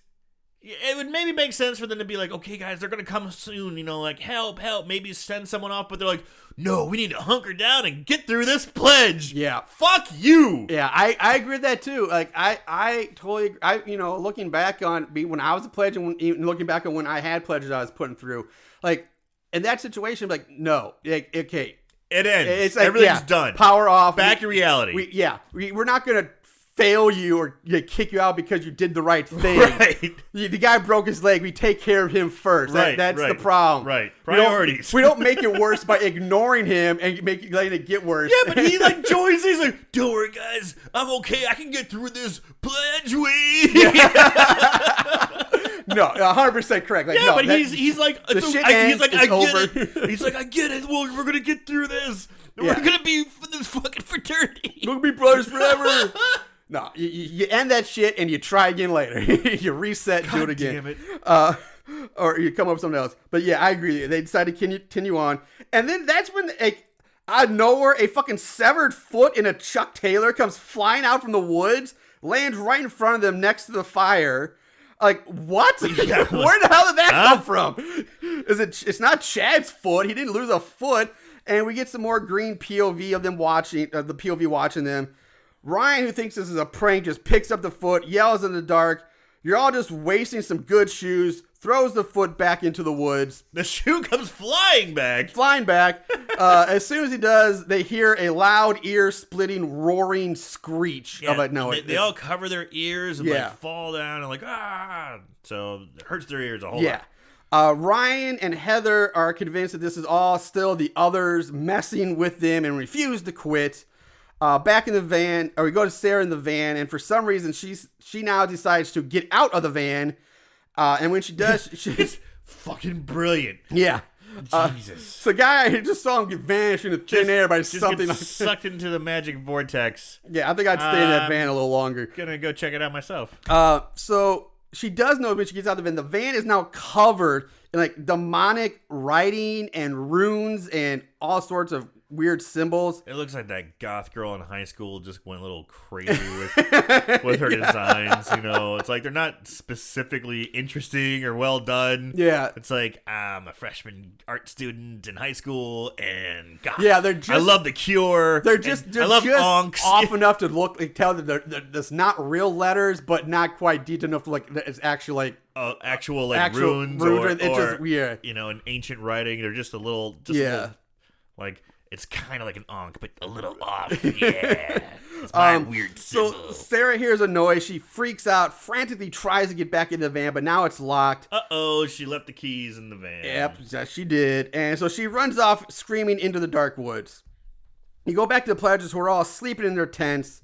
It would maybe make sense for them to be like, okay, guys, they're going to come soon, like, help, maybe send someone off, but they're like, no, we need to hunker down and get through this pledge. Yeah. Fuck you. Yeah, I agree with that too. Like, I totally, looking back on when I was a pledge and even looking back on when I had pledges I was putting through, like, in that situation, like, no, like, okay. It ends. It's like, everything's done. Power off. Back to reality. We're not going to fail you or kick you out because you did the right thing. Right. The guy broke his leg. We take care of him first. That's the problem. Right. Priorities. We don't make it worse by ignoring him and letting it get worse. Yeah, but he joins. He's like, don't worry, guys. I'm okay. I can get through this pledge week. No, 100% correct. Like, yeah, no, but he's like, the shit ends, I get over. it. He's like, I get it. Well, we're gonna get through this. Yeah. We're gonna be for this fucking fraternity. We're gonna be brothers forever. No, you end that shit and you try again later. You reset, do it again. Damn it. Or you come up with something else. But yeah, I agree. They decide to continue on. And then that's when, out of nowhere, a fucking severed foot in a Chuck Taylor comes flying out from the woods, lands right in front of them next to the fire. Like, what? Yeah, Where the hell did that come from? It's not Chad's foot. He didn't lose a foot. And we get some more green POV of them watching, the POV watching them. Ryan, who thinks this is a prank, just picks up the foot, yells in the dark, "You're all just wasting some good shoes," throws the foot back into the woods. The shoe comes flying back. As soon as he does, they hear a loud, ear-splitting, roaring screech. Yeah, They all cover their ears and fall down and so it hurts their ears a whole lot. Ryan and Heather are convinced that this is all still the others messing with them and refuse to quit. Back in the van, or we go to Sarah in the van, and for some reason she now decides to get out of the van. And when she does, it's fucking brilliant. Yeah. Jesus. So guy, I just saw him get vanish into thin air by something like sucked into the magic vortex. Yeah, I think I'd stay in that van a little longer. Gonna go check it out myself. So she does know when she gets out of the van is now covered in demonic writing and runes and all sorts of weird symbols. It looks like that goth girl in high school just went a little crazy with her designs. It's like they're not specifically interesting or well done. Yeah, it's like I'm a freshman art student in high school and goth. Yeah, they're just. I love The Cure. They're just. I love onks. Off enough to tell that there's not real letters, but not quite detailed enough. It's actually actual runes or it's just weird. An ancient writing. They're just a little. It's kind of like an onk, but a little off. Yeah. It's my weird symbol. So Sarah hears a noise. She freaks out, frantically tries to get back in the van, but now it's locked. Uh-oh, she left the keys in the van. Yep, she did. And so she runs off screaming into the dark woods. You go back to the pledges who are all sleeping in their tents.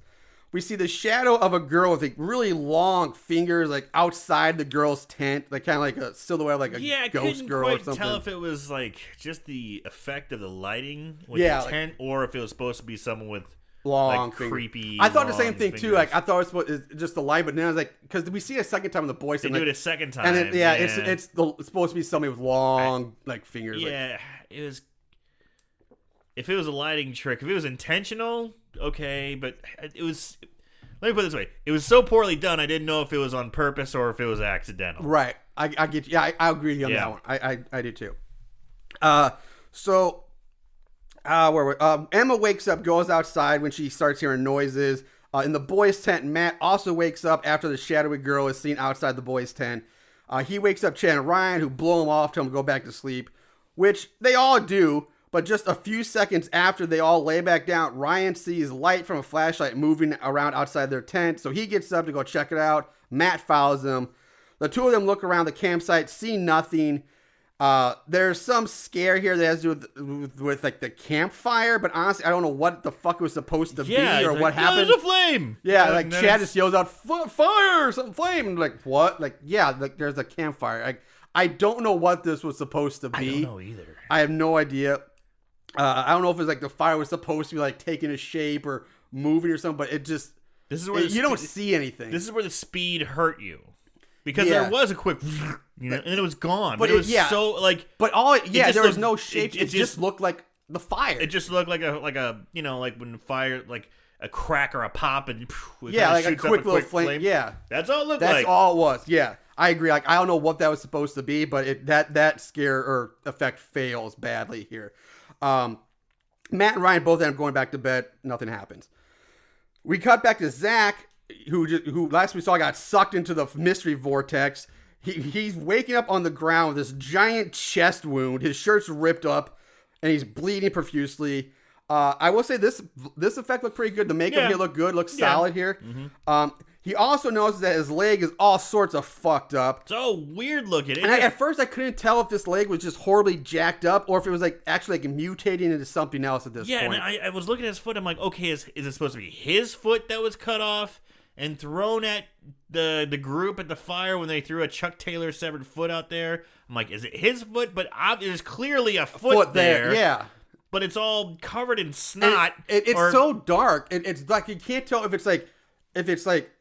We see the shadow of a girl with really long fingers, outside the girl's tent, kind of like a silhouette, of a ghost girl or something. I couldn't quite tell if it was just the effect of the lighting with the tent, or if it was supposed to be someone with long, creepy. I thought the same thing fingers. too. I thought it was just the light, but then I was because we see it a second time in the boys. They do it a second time, and it's supposed to be somebody with long fingers. Yeah, it was. If it was a lighting trick, if it was intentional, okay, but it was. Let me put it this way: it was so poorly done, I didn't know if it was on purpose or if it was accidental. Right, I get you. Yeah, I agree with you on that one. I do too. Emma wakes up, goes outside when she starts hearing noises. In the boys' tent, Matt also wakes up after the shadowy girl is seen outside the boys' tent. He wakes up Chad and Ryan, who blow him off, tell him to go back to sleep, which they all do. But just a few seconds after they all lay back down, Ryan sees light from a flashlight moving around outside their tent. So he gets up to go check it out. Matt follows him. The two of them look around the campsite, see nothing. There's some scare here that has to do with the campfire, but honestly, I don't know what the fuck it was supposed to be or what happened. There's a flame. Yeah, Chad just yells out, "Fire!" Something flame. And what? There's a campfire. I don't know what this was supposed to be. I don't know either. I have no idea. I don't know if it's like the fire was supposed to be like taking a shape or moving or something, but it just you don't see anything. This is where the speed hurt you. Because there was a quick, and it was gone. But it was so like. But there was no shape. It just looked like the fire. It just looked like a like when fire like a crack or a pop and like a quick little flame. Yeah, that's all it looked like. That's all it was. Yeah, I agree. Like I don't know what that was supposed to be, but that scare or effect fails badly here. Matt and Ryan both end up going back to bed. Nothing happens. We cut back to Zach, who last we saw got sucked into the mystery vortex. He's waking up on the ground with this giant chest wound. His shirt's ripped up, and he's bleeding profusely. I will say this effect looked pretty good. The makeup here looked good. Looks solid here. Mm-hmm. He also notices that his leg is all sorts of fucked up. So weird looking. And at first I couldn't tell if this leg was just horribly jacked up or if it was like actually like mutating into something else at this point. Yeah, and I was looking at his foot. I'm like, okay, is it supposed to be his foot that was cut off and thrown at the group at the fire when they threw a Chuck Taylor severed foot out there? I'm like, is it his foot? But there's clearly a foot there. Yeah. But it's all covered in snot. It's so dark. And it's like you can't tell if it's like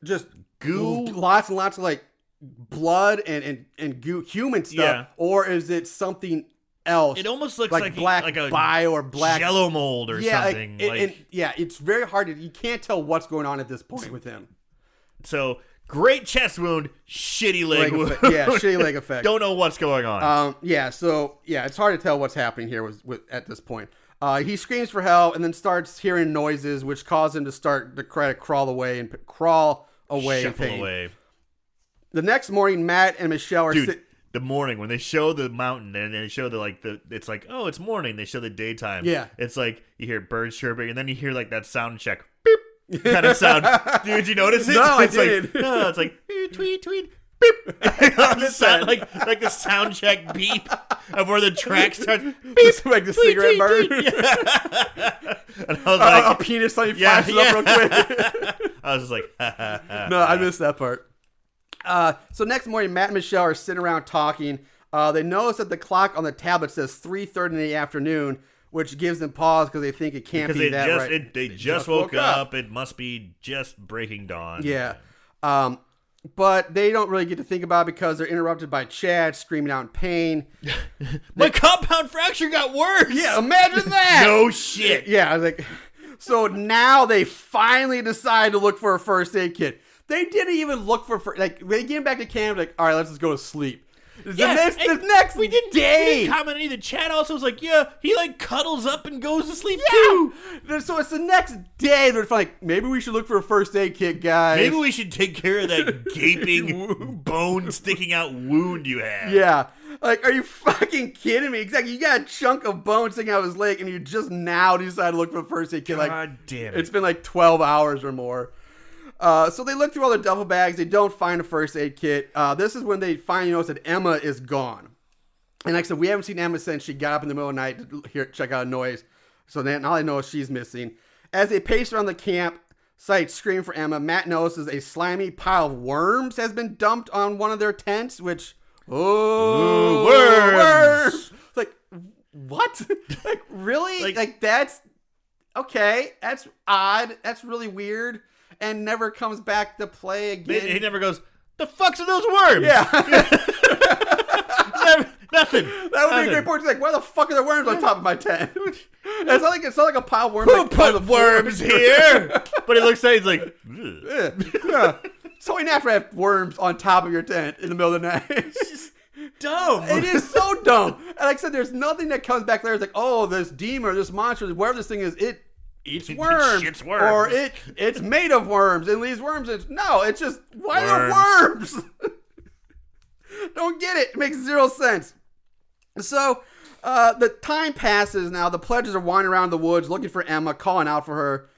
just goo, lots and lots of like blood and goo, human stuff, or is it something else? It almost looks like black a bio or black jello mold or something. It's very hard to. You can't tell what's going on at this point with him. So great chest wound, shitty leg wound. Shitty leg effect. Don't know what's going on. It's hard to tell what's happening here with at this point. He screams for help and then starts hearing noises, which cause him to start to crawl away in pain. Away. The next morning, Matt and Michelle are the morning when they show the mountain and they show it's like, oh, it's morning. They show the daytime. Yeah, it's like you hear birds chirping and then you hear like that sound check, beep kind of sound. Did you notice it? No, I didn't. It's like tweet tweet. Beep. like the sound check beep of where the track starts. Beep, like the cigarette burn. And I was like, a penis on you flashes up real quick. I was just like, no, I missed that part. So next morning, Matt and Michelle are sitting around talking. They notice that the clock on the tablet says 3:30 in the afternoon, which gives them pause because they think it can't be that right. They just woke up. It must be just breaking dawn. Yeah. But they don't really get to think about it because they're interrupted by Chad screaming out in pain. My compound fracture got worse. Yeah, imagine that. No shit. Yeah, I was like, so now they finally decide to look for a first aid kit. They didn't even look for they came back to camp like, all right, let's just go to sleep. The next day. We didn't comment either. Chad also was like, yeah, he like cuddles up and goes to sleep too. So it's the next day. They're like, maybe we should look for a first aid kit, guys. Maybe we should take care of that gaping bone sticking out wound you have. Yeah. Like, are you fucking kidding me? Exactly. You got a chunk of bone sticking out of his leg and you just now decide to look for a first aid kit. God damn it. It's been like 12 hours or more. So they look through all their duffel bags. They don't find a first aid kit. This is when they finally notice that Emma is gone. And like I said, we haven't seen Emma since she got up in the middle of the night to check out a noise. So now they know she's missing. As they pace around the camp site screaming for Emma, Matt notices a slimy pile of worms has been dumped on one of their tents, which... Oh, worms! Like, what? Like, really? Like, that's... Okay, that's odd. That's really weird. And never comes back to play again. He never goes, the fucks are those worms? Yeah. Nothing. That would be a great point. It's like, why the fuck are there worms on top of my tent? It's not like a pile of worms. Who put worms here? But it looks like he's like, yeah. So natural to have worms on top of your tent in the middle of the night. It's just dumb. It is so dumb. And like I said, there's nothing that comes back there. It's like, oh, this demon or this monster, whatever this thing is, it eats worms. It shits worms. Or it's made of worms and leaves worms. It's just, why are worms? Don't get it. It makes zero sense. So the time passes now. The pledges are wandering around the woods looking for Emma, calling out for her.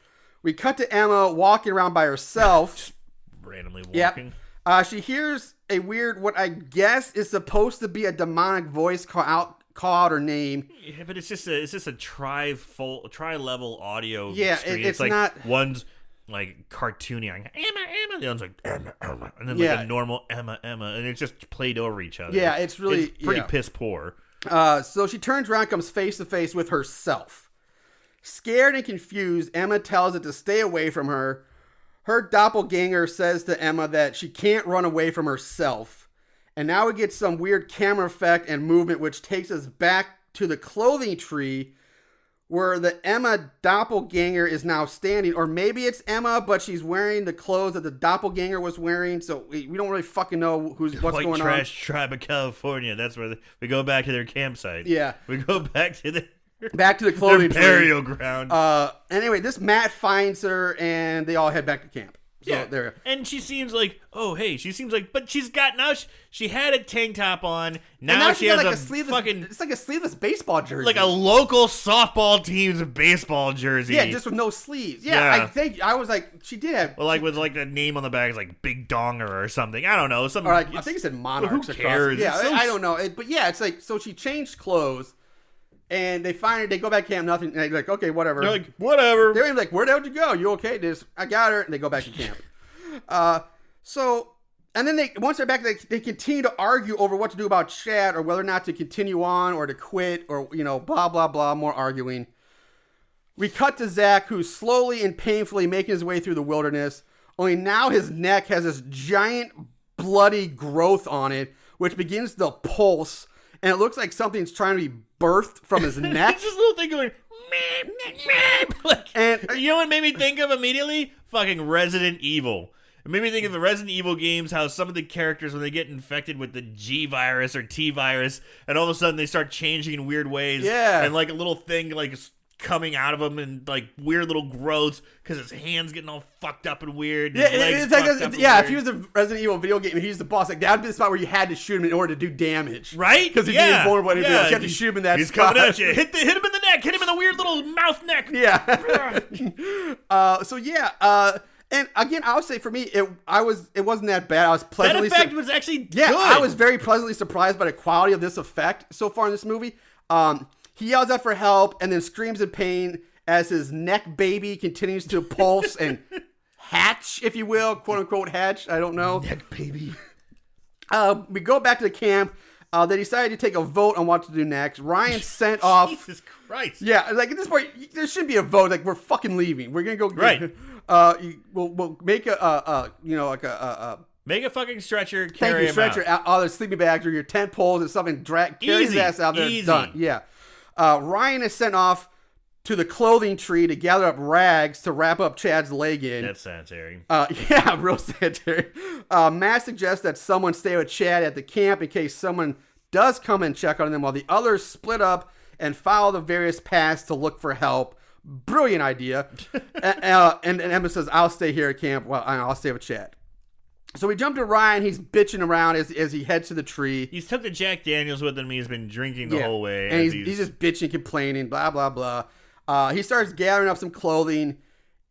We cut to Emma walking around by herself. Just randomly walking. Yep. She hears a weird, what I guess is supposed to be a demonic voice call out her name. Yeah, but it's just a tri-level audio. Yeah, screen. it's like not. One's like cartoony, like Emma. The other's like Emma, and then like a normal Emma, and it's just played over each other. Yeah, it's really pretty piss poor. So she turns around, comes face to face with herself. Scared and confused, Emma tells it to stay away from her. Her doppelganger says to Emma that she can't run away from herself. And now we get some weird camera effect and movement, which takes us back to the clothing tree where the Emma doppelganger is now standing. Or maybe it's Emma, but she's wearing the clothes that the doppelganger was wearing. So we don't really fucking know what's going on. White trash tribe of California. That's where we go back to their campsite. Yeah. We go back to the clothing their burial ground. Anyway, this Matt finds her and they all head back to camp. So there. And she seems like, but she's got she had a tank top on. Now she has like a fucking, it's like a sleeveless baseball jersey, like a local softball team's baseball jersey. Yeah, just with no sleeves. Yeah. I think I was like, she did have, well, like with like the name on the back is like Big Donger or something. I don't know. Something. Or like, I think it said Monarchs. Who cares? Yeah, I don't know. But yeah, it's like, so she changed clothes. And they find her, they go back to camp, nothing. And they're like, okay, whatever. They're like, whatever. They're like, where the hell did you go? You okay? I got her. And they go back to camp. And then once they're back, they continue to argue over what to do about Chad or whether or not to continue on or to quit or, blah, blah, blah, more arguing. We cut to Zach, who's slowly and painfully making his way through the wilderness. Only now his neck has this giant bloody growth on it, which begins to pulse. And it looks like something's trying to be birthed from his neck. It's this little thing going, meep, meep. Like, and you know what made me think of immediately? Fucking Resident Evil. It made me think of the Resident Evil games, how some of the characters, when they get infected with the G virus or T virus, and all of a sudden they start changing in weird ways. Yeah. And like a little thing like coming out of him and like weird little growths because his hands getting all fucked up and weird. Yeah, it's like if he was a Resident Evil video game and he's the boss, like that'd be the spot where you had to shoot him in order to do damage, right? Because he'd be invulnerable to anything else. You had to shoot him in that he's spot. Coming at you. Hit him in the neck. Hit him in the weird little mouth neck. Yeah. And again, I would say for me, it wasn't that bad. I was pleasantly. That effect was actually good. I was very pleasantly surprised by the quality of this effect so far in this movie. He yells out for help and then screams in pain as his neck baby continues to pulse and hatch, if you will, quote unquote hatch. I don't know. Neck baby. We go back to the camp. They decided to take a vote on what to do next. Ryan sent off. Jesus Christ. Yeah, like at this point, there shouldn't be a vote. Like we're fucking leaving. We're gonna go. Right. We'll make make a fucking stretcher. Thank you, stretcher. All the sleeping bags or your tent poles and something. Carry his ass out there. Easy. Done. Yeah. Ryan is sent off to the clothing tree to gather up rags to wrap up Chad's leg in. That's sanitary. Yeah, real sanitary. Matt suggests that someone stay with Chad at the camp in case someone does come and check on them, while the others split up and follow the various paths to look for help. Brilliant idea. And Emma says, I'll stay here at camp. Well, I'll stay with Chad. So we jump to Ryan. He's bitching around as he heads to the tree. He's took the Jack Daniels with him. He's been drinking the whole way. And he's just bitching, complaining, blah, blah, blah. He starts gathering up some clothing.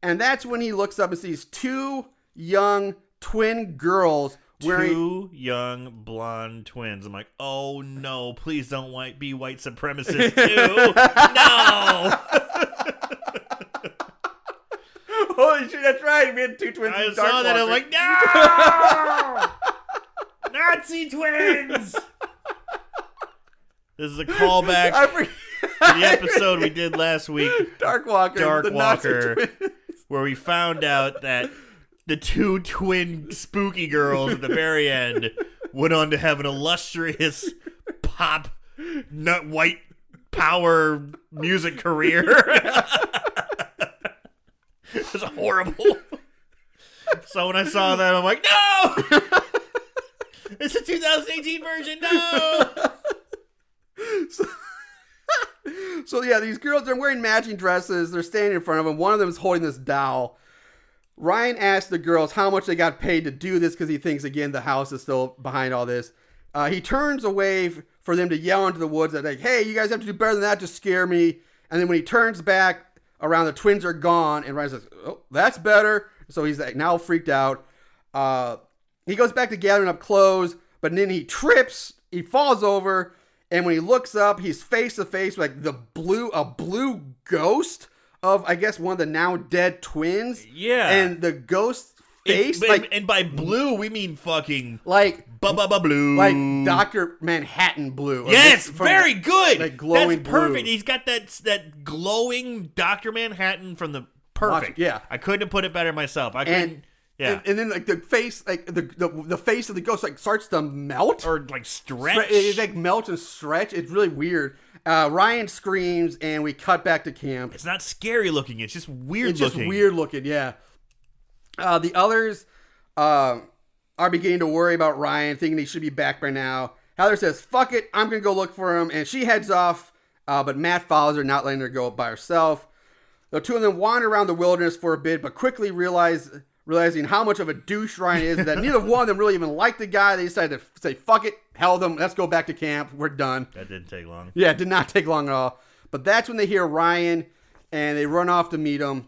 And that's when he looks up and sees two young twin girls wearing... Two young blonde twins. I'm like, oh no, please don't be white supremacists too. No! Holy shit, that's right. We had two twins. I saw that. I'm like, no! Nazi twins! This is a callback to the episode we did last week, Dark Walker, where we found out that the two twin spooky girls at the very end went on to have an illustrious pop, nut white power music career. It was horrible. So when I saw that, I'm like, no! It's a 2018 version, no! So yeah, these girls, they're wearing matching dresses. They're standing in front of him. One of them is holding this doll. Ryan asks the girls how much they got paid to do this because he thinks, again, the house is still behind all this. He turns away for them to yell into the woods that, like, hey, you guys have to do better than that to scare me. And then when he turns back around, the twins are gone. And Ryan says, oh, that's better. So he's like now freaked out. He goes back to gathering up clothes, but then he trips. He falls over. And when he looks up, he's face to face with like a blue ghost of, I guess, one of the now dead twins. Yeah. And the ghost face, and by blue we mean fucking like blue, like Dr. Manhattan blue. Yes, very good. Like glowing That's perfect. blue. He's got that glowing Dr. Manhattan from the perfect. Yeah. I couldn't have put it better myself. I couldn't. Yeah. And then like the face, like the face of the ghost like starts to melt or like stretch. It like melts and stretch. It's really weird. Ryan screams, and we cut back to camp. It's not scary looking. It's just weird It's looking. just weird looking, yeah. The others are beginning to worry about Ryan, thinking he should be back by now. Heather says, fuck it, I'm going to go look for him. And she heads off, but Matt follows her, not letting her go by herself. The two of them wander around the wilderness for a bit, but quickly realizing how much of a douche Ryan is, that neither one of them really even liked the guy. They decided to say, fuck it, hell them, let's go back to camp. We're done. That didn't take long. Yeah, it did not take long at all. But that's when they hear Ryan, and they run off to meet him.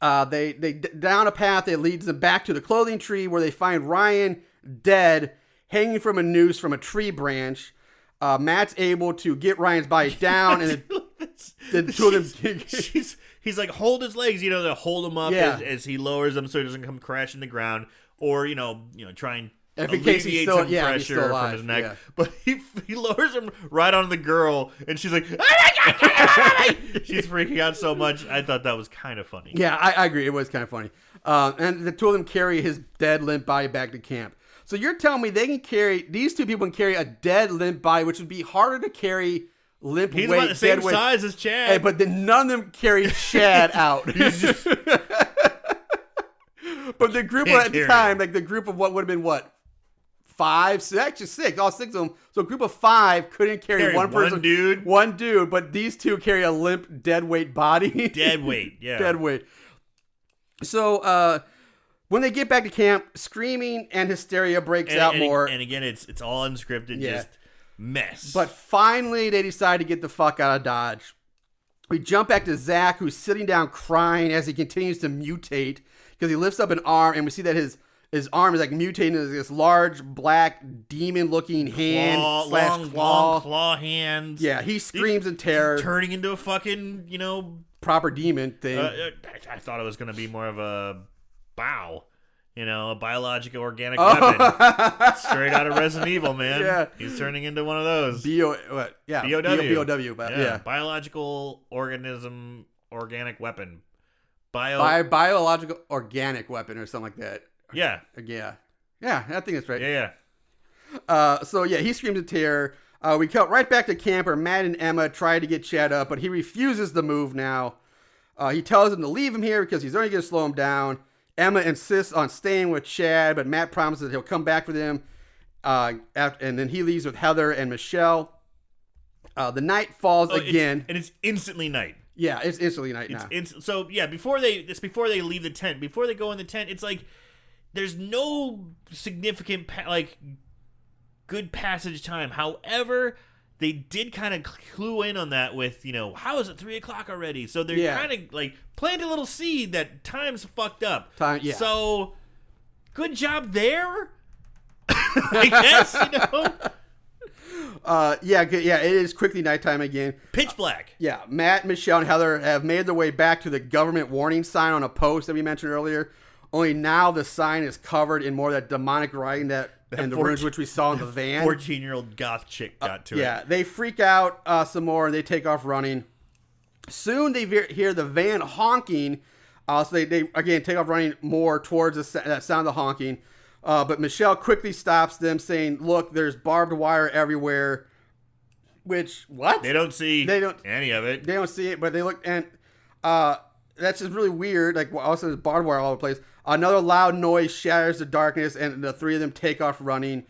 They down a path that leads them back to the clothing tree, where they find Ryan dead, hanging from a noose from a tree branch. Matt's able to get Ryan's body down, and the two of them. He's like, hold his legs, to hold him up as he lowers them so he doesn't come crashing the ground, or try and alleviate some pressure from his neck. Yeah. But he lowers him right on the girl, and she's like, she's freaking out so much. I thought that was kind of funny. Yeah, I agree. It was kind of funny. And the two of them carry his dead, limp body back to camp. So you're telling me these two people can carry a dead, limp body, which would be harder to carry limp weight. He's about the same size as Chad. Hey, but then none of them carried Chad out. But the group at the time, like the group of what would have been 5, 6, actually 6, all 6 of them. So a group of 5 couldn't carry one person. One dude, but these two carry a limp, dead weight body. Dead weight, yeah. Dead weight. So when they get back to camp, screaming and hysteria breaks out more. And again, it's all unscripted, just mess. But finally, they decide to get the fuck out of Dodge. We jump back to Zach, who's sitting down crying as he continues to mutate, because he lifts up an arm, and we see that his arm is like mutating into this large, black, demon-looking hand / claw. Claw hands. Yeah, he screams in terror. Turning into a fucking, proper demon thing. I thought it was going to be more of a bow. A biological organic weapon. Straight out of Resident Evil, man. Yeah. He's turning into one of those. BOW. Yeah. Biological organism, organic weapon. Biological organic weapon or something like that. Yeah. Yeah, I think that's right. Yeah. So he screams in terror. We cut right back to camp where Matt and Emma try to get Chad up, but he refuses to move now. He tells them to leave him here because he's only going to slow him down. Emma insists on staying with Chad, but Matt promises that he'll come back for them. And then he leaves with Heather and Michelle. The night falls again. And it's instantly night. Yeah, it's instantly night now. Before they leave the tent, before they go in the tent, it's like there's no significant good passage time. However, they did kind of clue in on that with, how is it 3:00 already? So they're kind of planted a little seed that time's fucked up. So good job there. I guess, it is quickly nighttime again. Pitch black. Matt, Michelle, and Heather have made their way back to the government warning sign on a post that we mentioned earlier. Only now the sign is covered in more of that demonic writing and the runes which we saw in the van. 14-year-old goth chick got to it. Yeah, they freak out some more and they take off running. Soon they hear the van honking, so they again take off running more towards that sound of the honking. But Michelle quickly stops them, saying, "Look, there's barbed wire everywhere." Which what? They don't see any of it. They don't see it, but they look, and that's just really weird. Like also there's barbed wire all over the place. Another loud noise shatters the darkness, and the three of them take off running.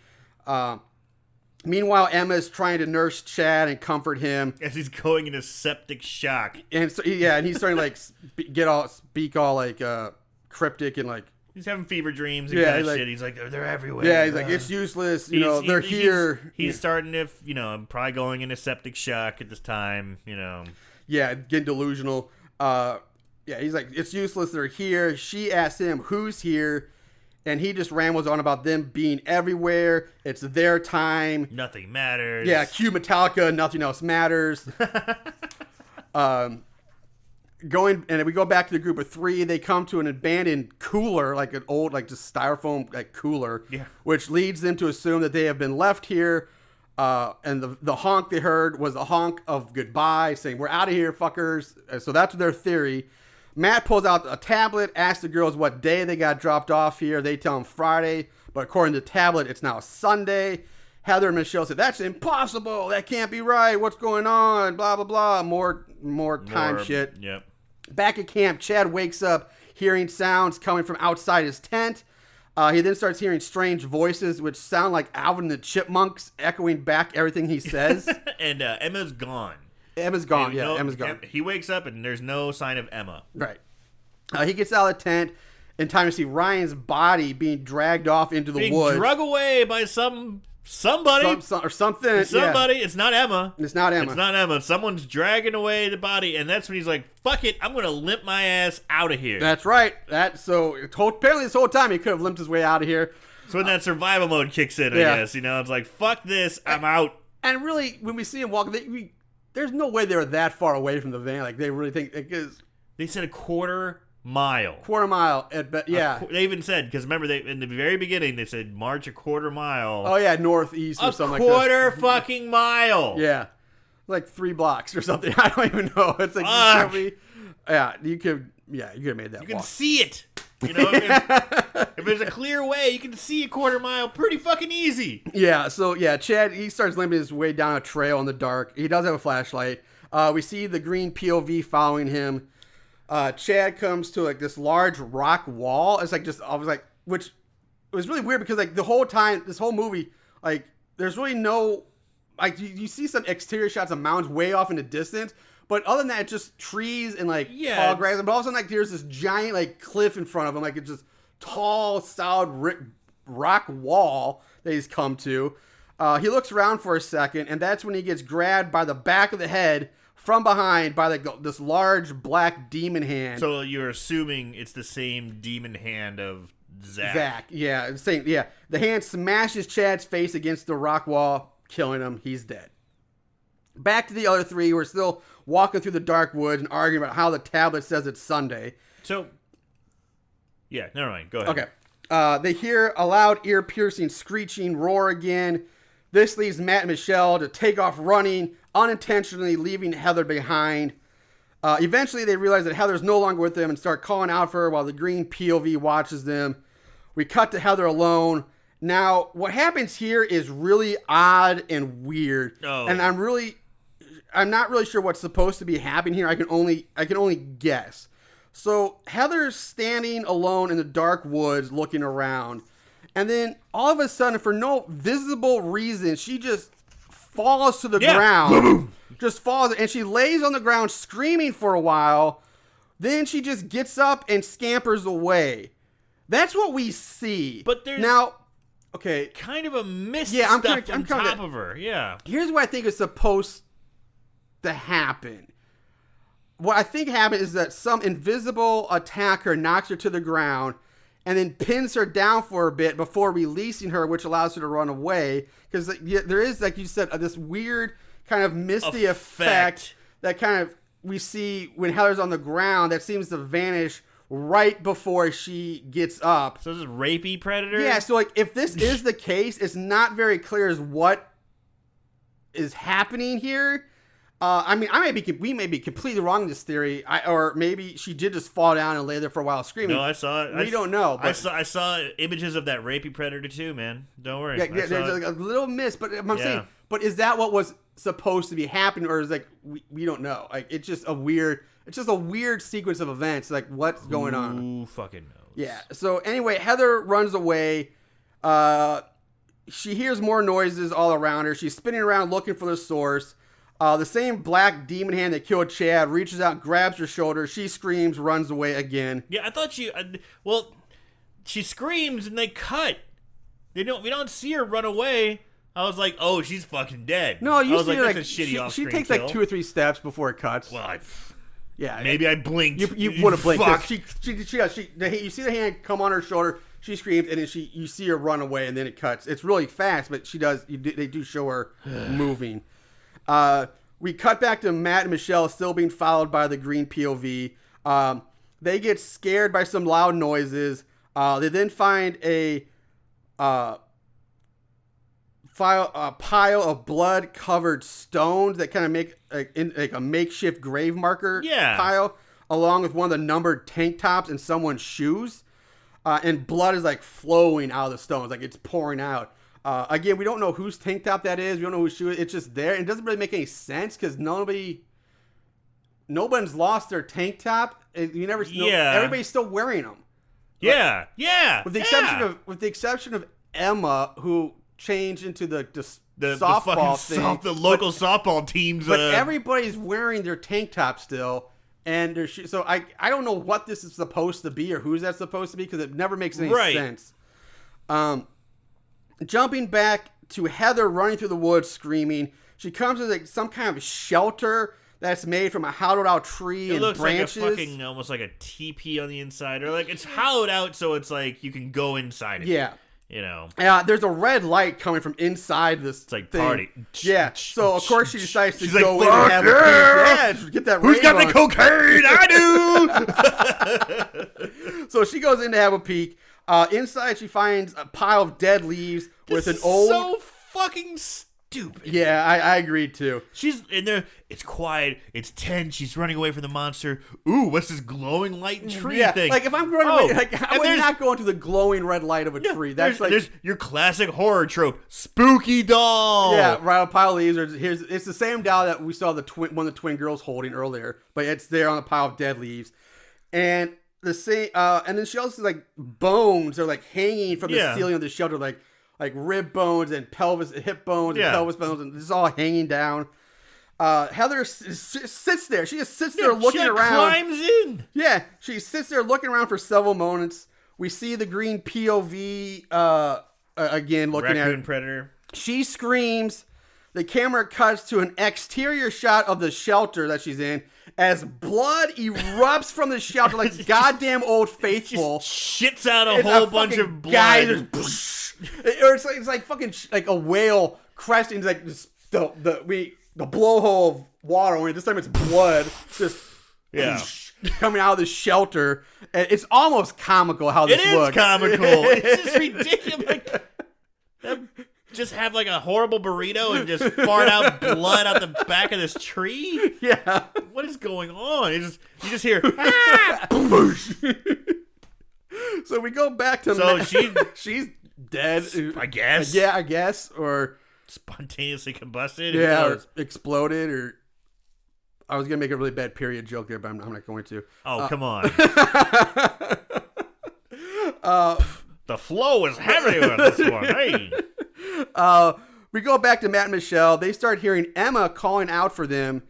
Meanwhile, Emma's trying to nurse Chad and comfort him as he's going into septic shock. And so, and he's starting to speak all cryptic and he's having fever dreams and kind of shit. He's like, they're everywhere. Yeah, he's like, it's useless. They're here. He's starting to, I'm probably going into septic shock at this time. Yeah, getting delusional. He's like, it's useless. They're here. She asks him who's here. And he just rambles on about them being everywhere. It's their time. Nothing matters. Yeah, cue Metallica. Nothing else matters. and we go back to the group of 3. They come to an abandoned cooler, like an old, like just styrofoam like cooler, which leads them to assume that they have been left here. And the honk they heard was a honk of goodbye, saying, "We're out of here, fuckers." So that's their theory. Matt pulls out a tablet, asks the girls what day they got dropped off here. They tell him Friday, but according to the tablet, it's now Sunday. Heather and Michelle said, "That's impossible. That can't be right. What's going on? Blah, blah, blah." More time shit. Yep. Back at camp, Chad wakes up hearing sounds coming from outside his tent. He then starts hearing strange voices, which sound like Alvin and the Chipmunks, echoing back everything he says. And Emma's gone. Emma's gone. Emma's gone. He wakes up and there's no sign of Emma. Right. He gets out of the tent in time to see Ryan's body being dragged off into the woods. Drug away by somebody. Or something. Somebody. Yeah. It's not Emma. It's not Emma. Someone's dragging away the body, and that's when he's like, "Fuck it, I'm gonna limp my ass out of here." That's right. Apparently this whole time he could have limped his way out of here. So when that survival mode kicks in, I guess, it's like, fuck this, I'm out. And really, when we see him walk, there's no way they were that far away from the van. Like, they really think... They said a quarter mile. Yeah. They even said, because remember, in the very beginning, they said march a quarter mile. Oh, yeah, northeast or something like that. A quarter fucking mile. Yeah. Like 3 blocks or something. I don't even know. It's like, you could have made that You can walk. see it. If there's a clear way, you can see a quarter mile pretty fucking easy. Yeah, so Chad, he starts limping his way down a trail in the dark. He does have a flashlight. We see the green POV following him. Chad comes to like this large rock wall. It's like which it was really weird because like the whole time, this whole movie, like there's really no, like you see some exterior shots of mountains way off in the distance. But other than that, it's just trees and like tall grass. But all of a sudden, like there's this giant like cliff in front of him, like it's just tall, solid rock wall that he's come to. He looks around for a second, and that's when he gets grabbed by the back of the head from behind by like this large black demon hand. So you're assuming it's the same demon hand of Zach. The hand smashes Chad's face against the rock wall, killing him. He's dead. Back to the other 3 who are still walking through the dark woods and arguing about how the tablet says it's Sunday. So, never mind. Go ahead. Okay. They hear a loud, ear-piercing, screeching roar again. This leads Matt and Michelle to take off running, unintentionally leaving Heather behind. Eventually, they realize that Heather's no longer with them and start calling out for her while the green POV watches them. We cut to Heather alone. Now, what happens here is really odd and weird. Oh. And I'm not really sure what's supposed to be happening here. I can only guess. So Heather's standing alone in the dark woods looking around. And then all of a sudden, for no visible reason, she just falls to the ground. Just falls. And she lays on the ground screaming for a while. Then she just gets up and scampers away. That's what we see. But there's kind of a mist stuff on top of her. Yeah. Here's what I think is supposed to happen. What I think happened is that some invisible attacker knocks her to the ground and then pins her down for a bit before releasing her, which allows her to run away. Because there is, like you said, this weird kind of misty effect that kind of we see when Heather's on the ground that seems to vanish right before she gets up. So this is rapey predator? Yeah, so like if this is the case, it's not very clear as what is happening here. We may be completely wrong in this theory, or maybe she did just fall down and lay there for a while screaming. No, I saw it. We don't know. But I saw images of that rapey predator too, man. Don't worry. Yeah, there's like a little miss, but I'm saying, but is that what was supposed to be happening, or is like we don't know? Like it's just a weird sequence of events. Like what's going on? Who fucking knows? Yeah. So anyway, Heather runs away. She hears more noises all around her. She's spinning around looking for the source. The same black demon hand that killed Chad reaches out, grabs her shoulder. She screams, runs away again. Yeah, I thought she screams and they cut. We don't see her run away. I was like, oh, she's fucking dead. No, you I was see like, her that's like a shitty off-screen she takes kill. like 2 or 3 steps before it cuts. Well, yeah, maybe I blinked. You would have blinked. Fuck. You see the hand come on her shoulder. She screams, and then you see her run away, and then it cuts. It's really fast, but they do show her moving. we cut back to Matt and Michelle still being followed by the green POV. They get scared by some loud noises. They then find a pile of blood-covered stones that kind of make like a makeshift grave marker pile, along with one of the numbered tank tops and someone's shoes. And blood is like flowing out of the stones, like it's pouring out. Again, we don't know whose tank top that is. We don't know whose shoe. It's just there. It doesn't really make any sense because nobody's lost their tank top. You never know. Everybody's still wearing them. Yeah, With the exception of Emma, who changed into the softball thing, the local softball teams. But everybody's wearing their tank top still, and their shoes. So I don't know what this is supposed to be or who's that supposed to be because it never makes any sense. Jumping back to Heather running through the woods screaming. She comes to like some kind of shelter that's made from a hollowed out tree and branches. It looks like almost like a teepee on the inside, or like it's hollowed out so it's like you can go inside it. Yeah. You know. There's a red light coming from inside this It's like thing. party. Yeah. So of course she decides to She's go like, in and have a peek. Get that. Who's got rave the cocaine? I do. So she goes in to have a peek. Inside she finds a pile of dead leaves with an old. So fucking stupid. Yeah, I agree too. She's in there. It's quiet. It's tense. She's running away from the monster. Ooh, what's this glowing light and tree thing? Like if I'm running away, like I would not go into the glowing red light of a tree. That's there's your classic horror trope: spooky doll. Yeah, right. A pile of leaves. It's the same doll that we saw one of the twin girls holding earlier, but it's there on a pile of dead leaves, and the same. And then she also like bones are like hanging from the ceiling of the shelter, like rib bones and hip bones and pelvis bones, and this is all hanging down. Heather sits there. She just sits there looking around. Climbs in. Yeah, she sits there looking around for several moments. We see the green POV again looking at her. Raccoon predator. She screams. The camera cuts to an exterior shot of the shelter that she's in as blood erupts from the shelter like goddamn Old Faithful. Shits out a whole bunch of blood. Or it's like fucking like a whale cresting like the blowhole of water. Only this time it's blood just coming out of the shelter. And it's almost comical how this looks. It is comical. It's just ridiculous. Just have like a horrible burrito and just fart out blood out the back of this tree? Yeah. What is going on? You just hear So we go back to she's dead. I guess. Yeah, I guess. Or spontaneously combusted. Yeah, or exploded. Or I was gonna make a really bad period joke there, but I'm not going to. Oh, come on. The flow is heavy on this one. Hey. We go back to Matt and Michelle. They start hearing Emma calling out for them.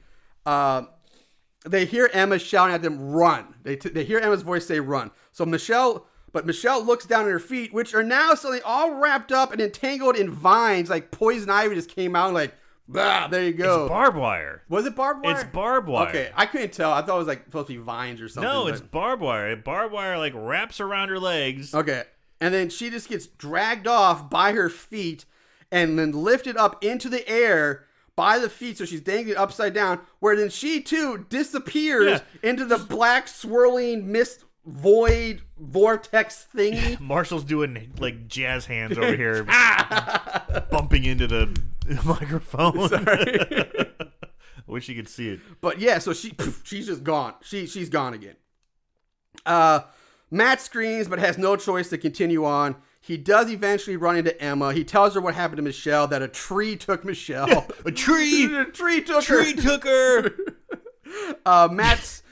They hear Emma shouting at them, "Run!" They hear Emma's voice say, "Run!" So Michelle looks down at her feet, which are now suddenly all wrapped up and entangled in vines, like poison ivy just came out. Like, bah, there you go. It's barbed wire. Was it barbed wire? It's barbed wire. Okay, I couldn't tell. I thought it was like supposed to be vines or something. No, it's barbed wire. Barbed wire like wraps around her legs. Okay. And then she just gets dragged off by her feet and then lifted up into the air by the feet. So she's dangling upside down, where then she too disappears into the black swirling mist void vortex thingy. Marshall's doing like jazz hands over here, bumping into the microphone. Sorry. I wish you could see it. But yeah, so she's just gone. She's gone again. Matt screams, but has no choice to continue on. He does eventually run into Emma. He tells her what happened to Michelle, that a tree took Michelle. A tree took her. Matt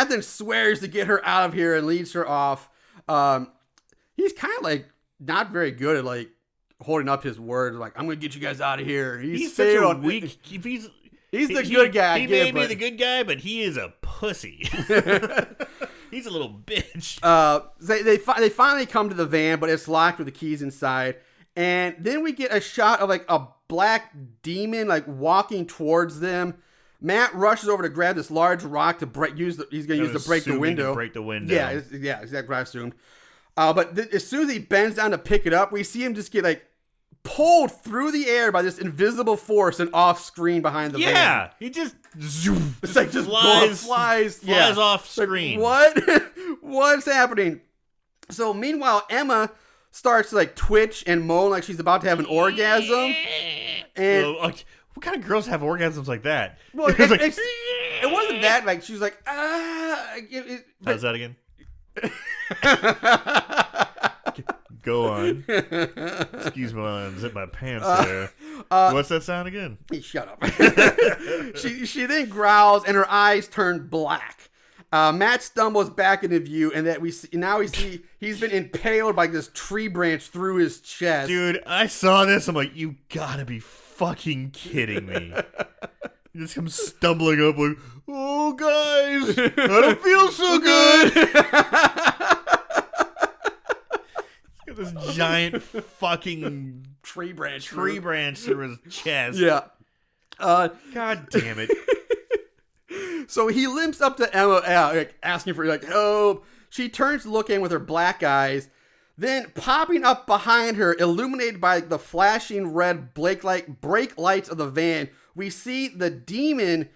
then swears to get her out of here and leads her off. He's kind of like not very good at like holding up his word. Like, I'm going to get you guys out of here. He's such a weak. He's the good guy. He may be the good guy, but he is a pussy. He's a little bitch. They finally come to the van, but it's locked with the keys inside. And then we get a shot of like a black demon like walking towards them. Matt rushes over to grab this large rock to break. He's going to use to break the window. To break the window. Yeah, exactly what I assumed. But as soon as he bends down to pick it up, we see him just get like pulled through the air by this invisible force and off screen behind the van. Yeah, he just zoom. It's like just flies off screen. Like, what? What's happening? So meanwhile, Emma starts to like twitch and moan like she's about to have an orgasm. And what kind of girls have orgasms like that? well, it wasn't that. Like she was like, how's that again? Go on. Excuse me while I unzip my pants there. What's that sound again? Shut up. she then growls and her eyes turn black. Matt stumbles back into view, and we see he's been impaled by this tree branch through his chest. Dude, I saw this. I'm like, you gotta be fucking kidding me. He just comes stumbling up like, oh guys, I don't feel so good. This giant fucking tree branch through his chest. Yeah. God damn it. So he limps up to Emma, asking for like help. She turns to look in with her black eyes. Then, popping up behind her, illuminated by the flashing red brake lights of the van, we see the demon,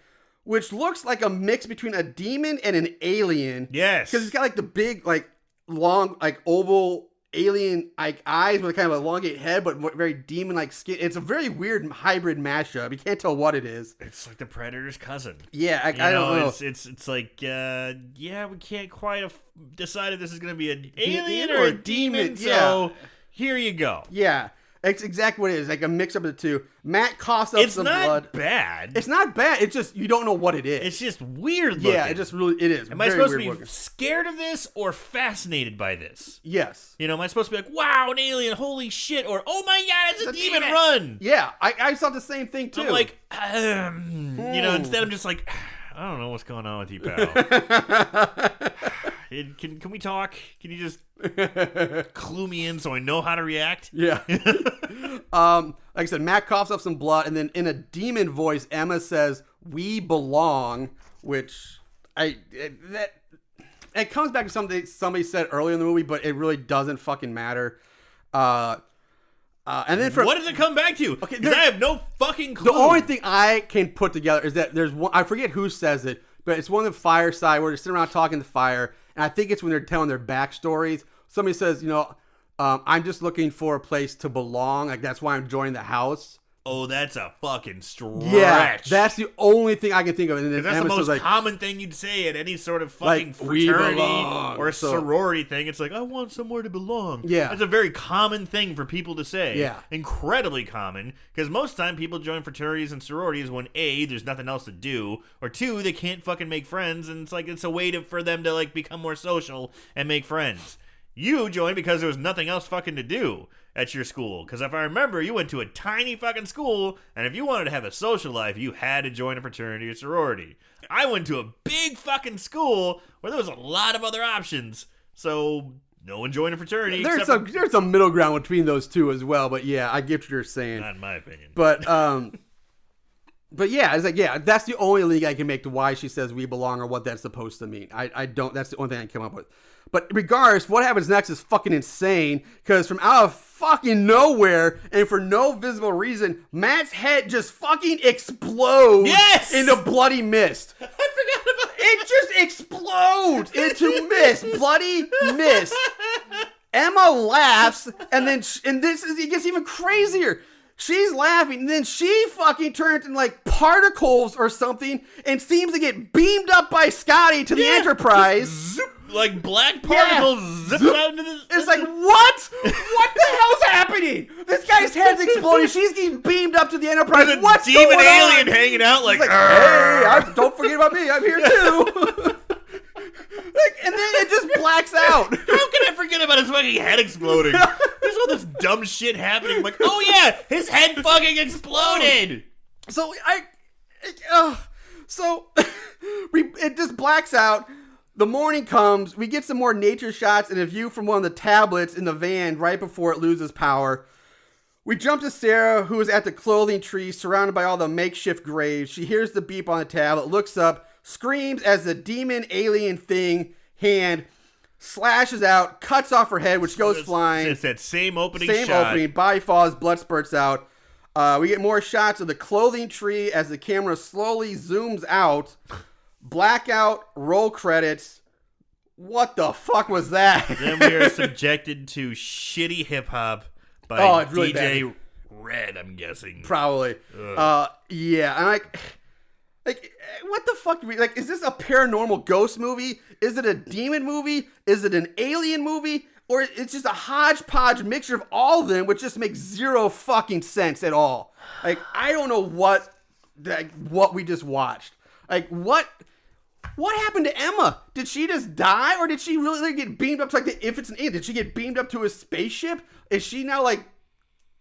which looks like a mix between a demon and an alien. Yes. Because he's got like the big, like long, like oval alien like eyes with kind of a elongated head, but very demon-like skin. It's a very weird hybrid mashup. You can't tell what it is. It's like the Predator's cousin. Yeah, I don't know. It's like, we can't quite have decided this is going to be an alien or a demon, so here you go. Yeah, it's exactly what it is. Like a mix up of the two. Matt coughs up some blood. It's not bad. It's not bad. It's just, you don't know what it is. It's just weird looking. Yeah, it is. Am I supposed to be scared of this or fascinated by this? Yes. Am I supposed to be like, wow, an alien, holy shit, or oh my god, it's a demon, run? Yeah, I thought the same thing too. I'm like, instead I'm just like, I don't know what's going on with you, pal. Can we talk? Can you just clue me in so I know how to react? Yeah. Like I said, Matt coughs up some blood, and then in a demon voice, Emma says, "We belong," which it comes back to something somebody said earlier in the movie, but it really doesn't fucking matter. And then what does it come back to? Okay, I have no fucking clue. The only thing I can put together is that there's one. I forget who says it, but it's one of the fireside where they're sitting around talking to fire, and I think it's when they're telling their backstories. Somebody says, I'm just looking for a place to belong. Like, that's why I'm joining the house. Oh, that's a fucking stretch. Yeah, that's the only thing I can think of. And then that's the most common thing you'd say at any sort of fucking fraternity or sorority thing. It's like, I want somewhere to belong. Yeah. That's a very common thing for people to say. Yeah. Incredibly common. Because most of the time people join fraternities and sororities when A, there's nothing else to do, or 2, they can't fucking make friends, and it's a way for them to like become more social and make friends. You joined because there was nothing else fucking to do at your school. Because if I remember, you went to a tiny fucking school, and if you wanted to have a social life, you had to join a fraternity or sorority. I went to a big fucking school where there was a lot of other options, so no one joined a fraternity. There's some middle ground between those two as well, but yeah, I get what you're saying. Not in my opinion. But yeah, it's like, yeah, that's the only link I can make to why she says we belong or what that's supposed to mean. I don't, that's the only thing I can come up with. But regardless, what happens next is fucking insane, because from out of fucking nowhere and for no visible reason, Matt's head just fucking explodes into bloody mist. I forgot about that. It just explodes into mist, bloody mist. Emma laughs, and it gets even crazier. She's laughing, and then she fucking turns into like particles or something and seems to get beamed up by Scotty to the Enterprise. Zoop, like black particles zip out into the... It's like, what? What the hell's happening? This guy's head's exploding. She's getting beamed up to the Enterprise. There's a What's demon going alien on? hanging out like hey, don't forget about me. I'm here too. And then it just blacks out. How can I forget about his fucking head exploding? There's all this dumb shit happening. I'm like, oh yeah, his head fucking exploded. So it just blacks out. The morning comes. We get some more nature shots and a view from one of the tablets in the van right before it loses power. We jump to Sarah, who is at the clothing tree surrounded by all the makeshift graves. She hears the beep on the tablet, looks up, screams as the demon alien thing hand slashes out, cuts off her head, which goes flying. It's that same opening Same shot. opening. Body falls, blood spurts out. We get more shots of the clothing tree as the camera slowly zooms out. Blackout, roll credits. What the fuck was that? Then we are subjected to shitty hip hop by it's really DJ bad. Red, I'm guessing. Probably. Yeah. I'm like, what the fuck? Like, is this a paranormal ghost movie? Is it a demon movie? Is it an alien movie? Or it's just a hodgepodge mixture of all of them, which just makes zero fucking sense at all. Like, I don't know what we just watched. Like, what happened to Emma? Did she just die, or did she really get beamed up to if it's an alien? Did she get beamed up to a spaceship? Is she now like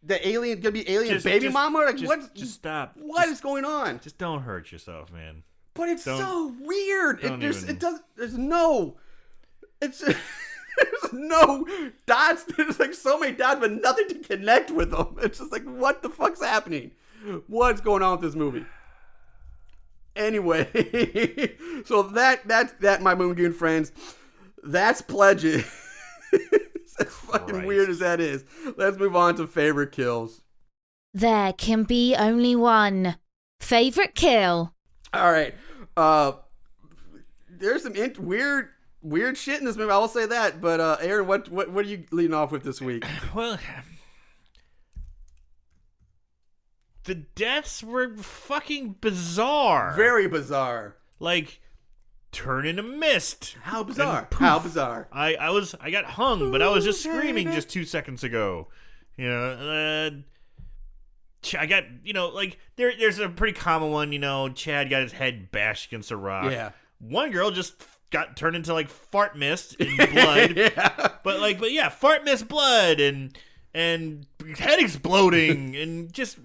the alien gonna be alien baby mama? Like, just stop. What is going on? Just don't hurt yourself, man. But it's so weird. There's no dots. There's like so many dots, but nothing to connect with them. It's just like, what the fuck's happening? What's going on with this movie? Anyway, so that's my Moon Goon friends. That's Pledges. As fucking weird as that is. Let's move on to favorite kills. There can be only one. Favorite kill. All right. There's some weird shit in this movie. I will say that. But Aaron, what are you leading off with this week? Well, the deaths were fucking bizarre. Very bizarre. Like, turn into mist. How bizarre. How bizarre. I got hung, but I was just screaming just 2 seconds ago. You know, I got, like, there's a pretty common one, Chad got his head bashed against a rock. Yeah. One girl just got turned into, like, fart mist and blood. Yeah. But yeah, fart mist, blood, and head exploding, and just,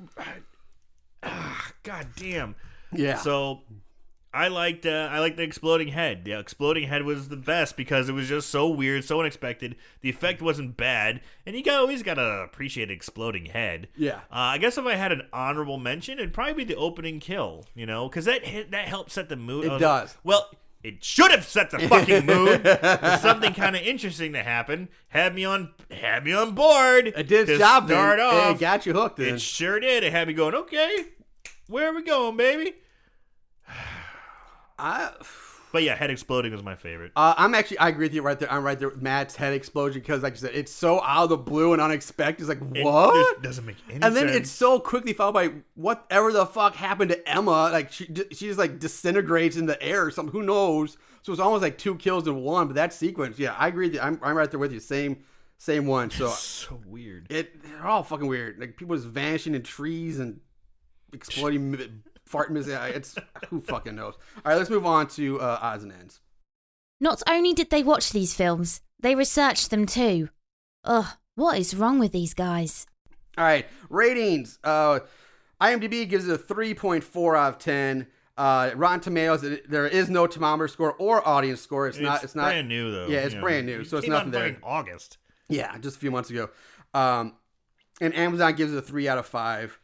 god damn. Yeah. So I liked the exploding head. The exploding head was the best because it was just so weird, so unexpected. The effect wasn't bad, and you always gotta appreciate an exploding head. Yeah. I guess if I had an honorable mention, it'd probably be the opening kill. Because that helps set the mood. It does. Well, it should have set the fucking mood for something kind of interesting to happen. Had me on board. It did its job. Start off. It got you hooked. Then. It sure did. It had me going, okay, where are we going, baby? But yeah, head exploding was my favorite. I agree with you right there. I'm right there with Matt's head explosion because, like you said, it's so out of the blue and unexpected. It's like, what? It doesn't make any sense. And then it's so quickly followed by whatever the fuck happened to Emma. Like, she just like disintegrates in the air or something. Who knows? So it's almost like 2 kills in one. But that sequence, yeah, I agree with you. I'm right there with you. Same one. So it's so weird. They're all fucking weird. Like, people just vanishing in trees and exploding. Farting is, it's who fucking knows. All right, let's move on to odds and ends. Not only did they watch these films, they researched them too. Ugh, what is wrong with these guys? All right, ratings. IMDb gives it a 3.4 out of 10. Rotten Tomatoes, there is no thermometer score or audience score. It's not brand new though. Yeah, it's brand new, so it's nothing there. August. Yeah, just a few months ago. And Amazon gives it a 3 out of 5.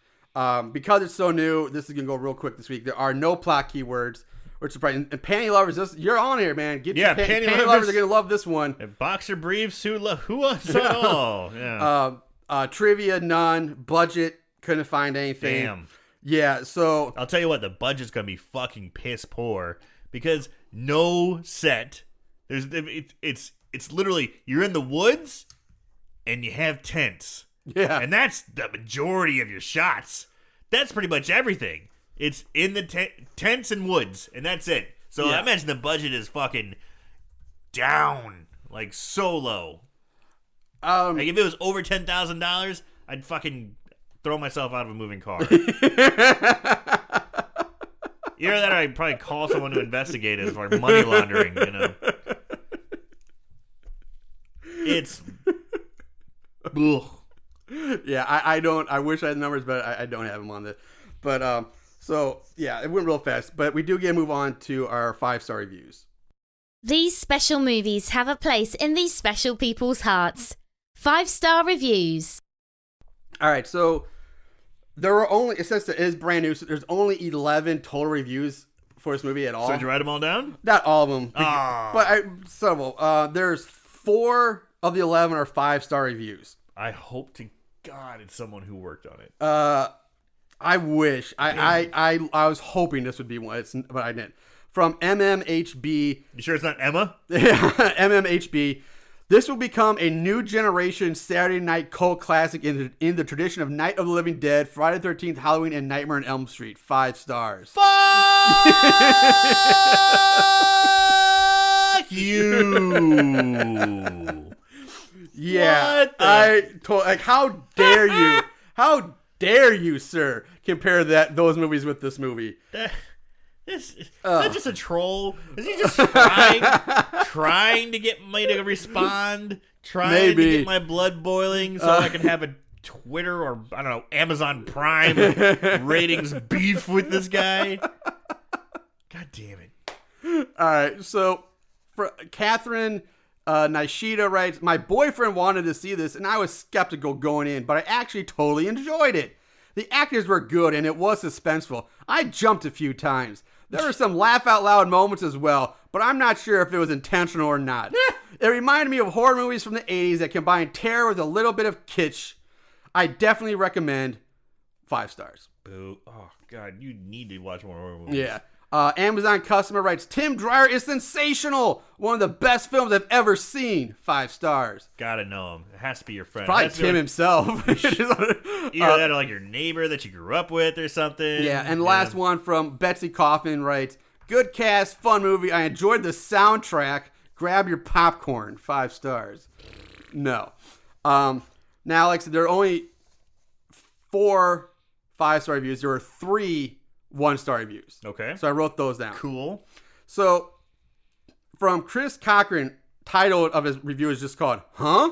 Because it's so new, this is going to go real quick this week. There are no plot keywords, which is surprising. And panty lovers, you're on here, man. Panty lovers are going to love this one. And boxer briefs, who us at all? Yeah. Trivia, none. Budget, couldn't find anything. Damn. Yeah, so. I'll tell you what, the budget's going to be fucking piss poor because no set. It's literally, you're in the woods and you have tents. Yeah. And that's the majority of your shots. That's pretty much everything. It's in the tents and woods, and that's it. So I imagine the budget is fucking down, like so low. Like if it was over $10,000, I'd fucking throw myself out of a moving car. Either that or I'd probably call someone to investigate it for money laundering, It's... Ugh. Yeah, I wish I had the numbers, but I don't have them on this. But, so, yeah, it went real fast. But we do get to move on to our 5-star reviews. These special movies have a place in these special people's hearts. 5-star reviews. All right, so there were only, it says that it is brand new, so there's only 11 total reviews for this movie at all. So did you write them all down? Not all of them, Ah. but several. There's 4 of the 11 are 5-star reviews. I hope to God it's someone who worked on it. I wish. I was hoping this would be one, but I didn't. From MMHB. You sure it's not Emma? MMHB. This will become a new generation Saturday night cult classic in the tradition of Night of the Living Dead, Friday the 13th, Halloween, and Nightmare on Elm Street. 5 stars. Fuck you. Yeah. What the- how dare you? How dare you, sir, compare those movies with this movie? Is that just a troll? Is he just trying to get me to respond? Trying to get my blood boiling so I can have a Twitter or, I don't know, Amazon Prime ratings beef with this guy? God damn it. All right, so for Catherine Nishida writes, my boyfriend wanted to see this, and I was skeptical going in, but I actually totally enjoyed it. The actors were good, and it was suspenseful. I jumped a few times. There were some laugh-out-loud moments as well, but I'm not sure if it was intentional or not. It reminded me of horror movies from the 80s that combine terror with a little bit of kitsch. I definitely recommend 5 stars. Boo. Oh, God, you need to watch more horror movies. Yeah. Amazon customer writes, Tim Dreyer is sensational. One of the best films I've ever seen. 5 stars. Gotta know him. It has to be your friend. Probably Tim himself. Either that or like your neighbor that you grew up with or something. Yeah, and last one from Betsy Coffin writes, good cast, fun movie. I enjoyed the soundtrack. Grab your popcorn. 5 stars. No. Now, like I said, there are only 4 5-star reviews. There were 3 1-star reviews. Okay. So I wrote those down. Cool. So from Chris Cochran, title of his review is just called, Huh?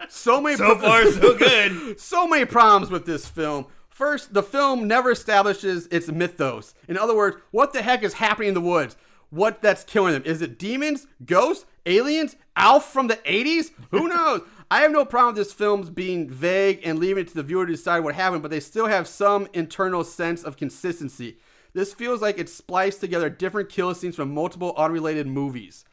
So far, so good. So many problems with this film. First, the film never establishes its mythos. In other words, what the heck is happening in the woods? What that's killing them? Is it demons, ghosts, aliens, Alf from the 80s? Who knows? I have no problem with this film's being vague and leaving it to the viewer to decide what happened, but they still have some internal sense of consistency. This feels like it's spliced together different kill scenes from multiple unrelated movies.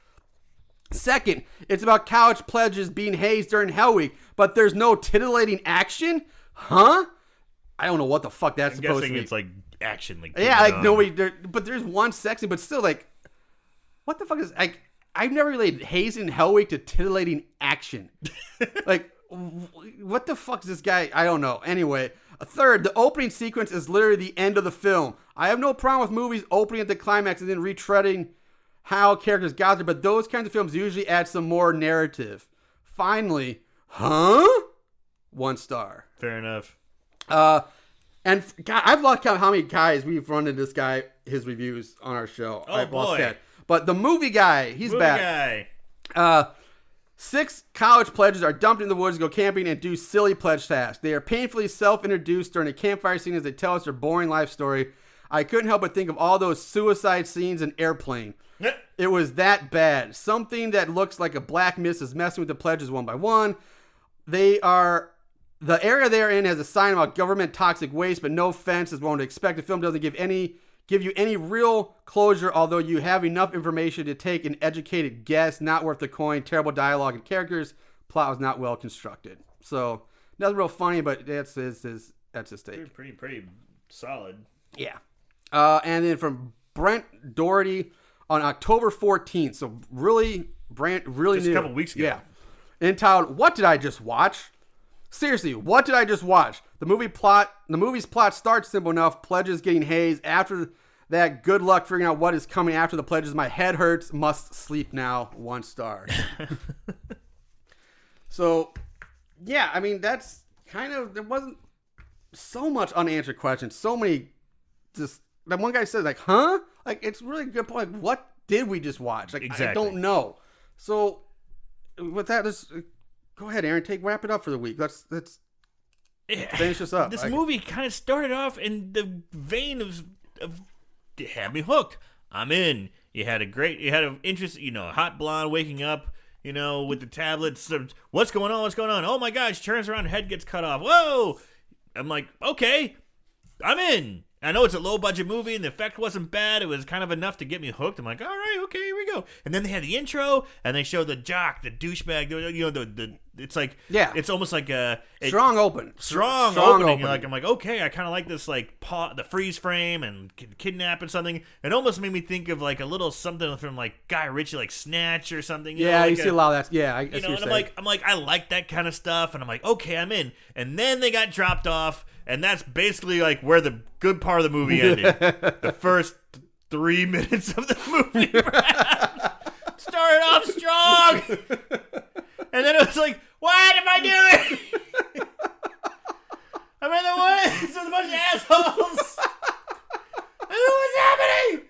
Second, it's about college pledges being hazed during Hell Week, but there's no titillating action? Huh? I don't know what the fuck that's supposed to be. I'm guessing it's like action. Like yeah, like nobody, but there's one section, but still like, what the fuck is, like, I've never related hazing Hell Week to titillating action. Like, what the fuck is this guy? I don't know. Anyway, third, the opening sequence is literally the end of the film. I have no problem with movies opening at the climax and then retreading how characters got there, but those kinds of films usually add some more narrative. Finally, huh? 1 star. Fair enough. And God, I've lost count how many guys we've run into this guy, his reviews on our show. Oh, I've lost boy. count. But the movie guy, he's back. Guy. 6 college pledges are dumped in the woods, go camping, and do silly pledge tasks. They are painfully self-introduced during a campfire scene as they tell us their boring life story. I couldn't help but think of all those suicide scenes in Airplane. It was that bad. Something that looks like a black mist is messing with the pledges one by one. The area they're in has a sign about government toxic waste, but no offense, as one would expect. The film doesn't give you any real closure, although you have enough information to take an educated guess. Not worth the coin. Terrible dialogue and characters. Plot was not well constructed. So nothing real funny, but that's his take. Pretty solid. Yeah. And then from Brent Doherty on October 14th. So really Just new. a couple weeks ago. Yeah. Entitled, What Did I Just Watch? Seriously, what did I just watch? The movie's plot starts simple enough. Pledges getting hazed. After that, good luck figuring out what is coming after the pledges. My head hurts. Must sleep now. 1 star. So, yeah, I mean, that's kind of, there wasn't so much unanswered questions. So many, just, that one guy says, like, huh? Like, it's really a good point. Like, what did we just watch? Like, exactly. I don't know. So, with that, let's go ahead, Aaron. Wrap it up for the week. Let's finish this up. This movie kind of started off in the vein of it had me hooked. I'm in. You had an interest, hot blonde waking up, with the tablets. What's going on? What's going on? Oh my gosh! Turns around, head gets cut off. Whoa! I'm like, okay, I'm in. I know it's a low budget movie and the effect wasn't bad. It was kind of enough to get me hooked. I'm like, all right, okay, here we go. And then they had the intro and they showed the jock, the douchebag. You know, it's like it's almost like a strong opening. Like I'm like, okay, I kind of like this like the freeze frame and kidnapping something. It almost made me think of like a little something from like Guy Ritchie, like Snatch or something. You know, like you see a lot of that. Yeah, you know, and I'm like, I like that kind of stuff, and I'm like, okay, I'm in. And then they got dropped off. And that's basically like where the good part of the movie ended. The first 3 minutes of the movie started off strong. And then it was like, what am I doing? I'm in the woods with a bunch of assholes. I don't know what's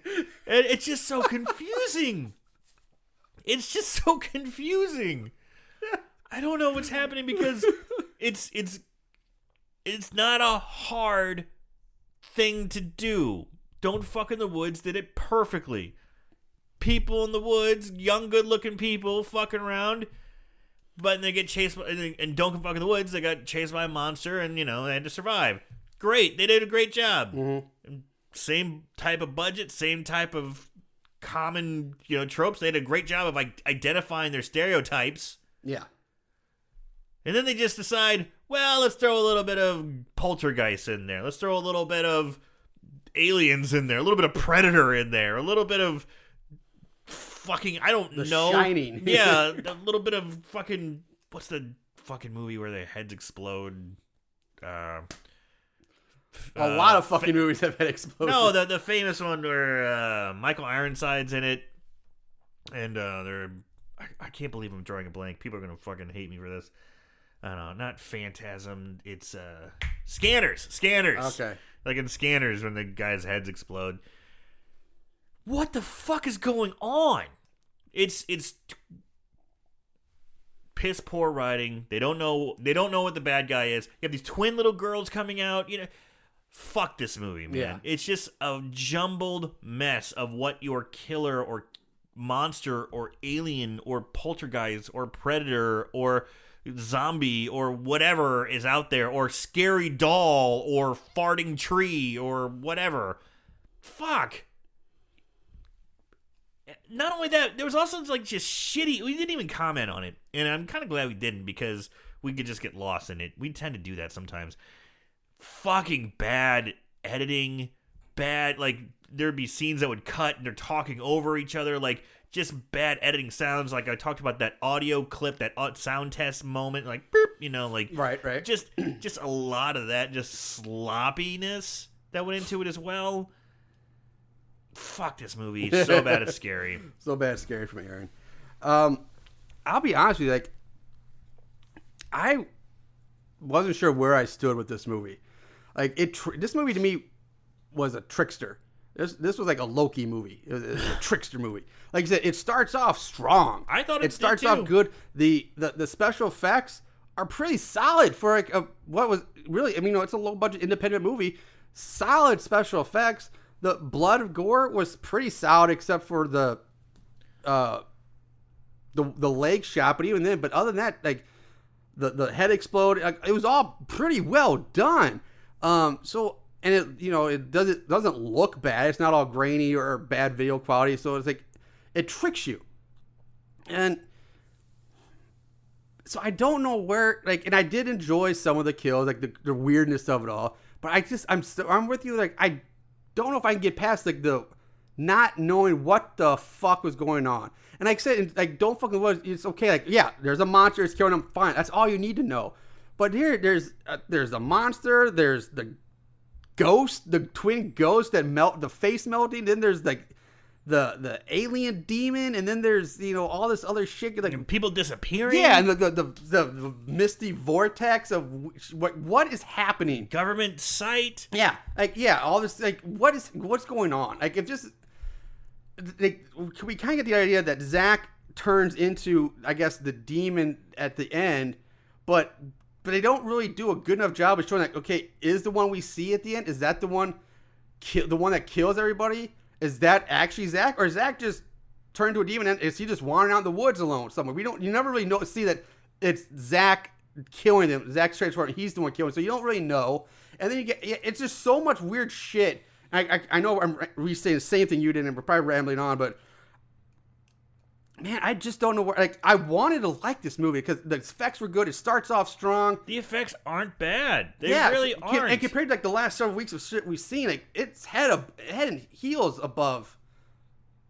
happening. And it's just so confusing. It's just so confusing. I don't know what's happening because it's not a hard thing to do. Don't Fuck in the Woods did it perfectly. People in the woods, young, good-looking people fucking around, but they get chased by, and Don't Fuck in the Woods, they got chased by a monster, and, you know, they had to survive. Great. They did a great job. Mm-hmm. Same type of budget, same type of common, you know, tropes. They did a great job of like identifying their stereotypes. Yeah. And then they just decide, well, let's throw a little bit of poltergeist in there. Let's throw a little bit of aliens in there. A little bit of Predator in there. A little bit of fucking, I don't know. The Shining. Yeah, a little bit of fucking, what's the fucking movie where their heads explode? A lot of fucking movies have had explosions. No, the famous one where Michael Ironside's in it. And I can't believe I'm drawing a blank. People are going to fucking hate me for this. I don't know, not Phantasm. It's Scanners. Okay. Like in Scanners when the guys' heads explode. What the fuck is going on? It's piss poor writing. They don't know what the bad guy is. You have these twin little girls coming out, you know. Fuck this movie, man. Yeah. It's just a jumbled mess of what your killer or monster or alien or poltergeist or predator or zombie or whatever is out there, or scary doll or farting tree or whatever. Fuck. Not only that, there was also like just shitty. We didn't even comment on it, and I'm kind of glad we didn't because we could just get lost in it. We tend to do that sometimes. Fucking bad editing, bad, like there'd be scenes that would cut and they're talking over each other, like just bad editing sounds. Like I talked about that audio clip, that sound test moment, like boop, you know, like right. Just a lot of that, just sloppiness that went into it as well. Fuck this movie. It's so bad it's scary. So bad it's scary for me, Aaron. I'll be honest with you, like I wasn't sure where I stood with this movie. Like this movie to me was a trickster. This was like a Loki movie. It was a trickster movie. Like I said, it starts off strong. I thought it starts off good. The special effects are pretty solid for like what was really. I mean, it's a low budget independent movie. Solid special effects. The blood of gore was pretty solid, except for the leg shot. But even then, other than that, like the head explode. Like, it was all pretty well done. And it, you know, it doesn't look bad. It's not all grainy or bad video quality. So it's like, it tricks you. And so I don't know where, like, and I did enjoy some of the kills, like the weirdness of it all. But I'm with you. Like, I don't know if I can get past like the not knowing what the fuck was going on. And like I said, like, Don't Fucking Woods, it's okay. Like, yeah, there's a monster, it's killing them. Fine. That's all you need to know. But here, there's a monster. There's the ghost, the twin ghost that melt the face melting. Then there's like the alien demon, and then there's, you know, all this other shit, like and people disappearing. Yeah, and the misty vortex of what is happening. Government site. Yeah, like all this, like what's going on? Like, if just like, we kind of get the idea that Zach turns into, I guess, the demon at the end, but they don't really do a good enough job of showing, like, okay, is the one we see at the end, is that the one that kills everybody? Is that actually Zach, or is Zach just turned into a demon, and is he just wandering out in the woods alone somewhere? You never really see that it's Zach killing them. Zach Straightforward, he's the one killing. So you don't really know. And then it's just so much weird shit. I know I'm saying the same thing you did, and we're probably rambling on, but man, I just don't know where. Like, I wanted to like this movie because the effects were good. It starts off strong. The effects aren't bad. They really aren't. And compared to like the last several weeks of shit we've seen, like it's head and heels above.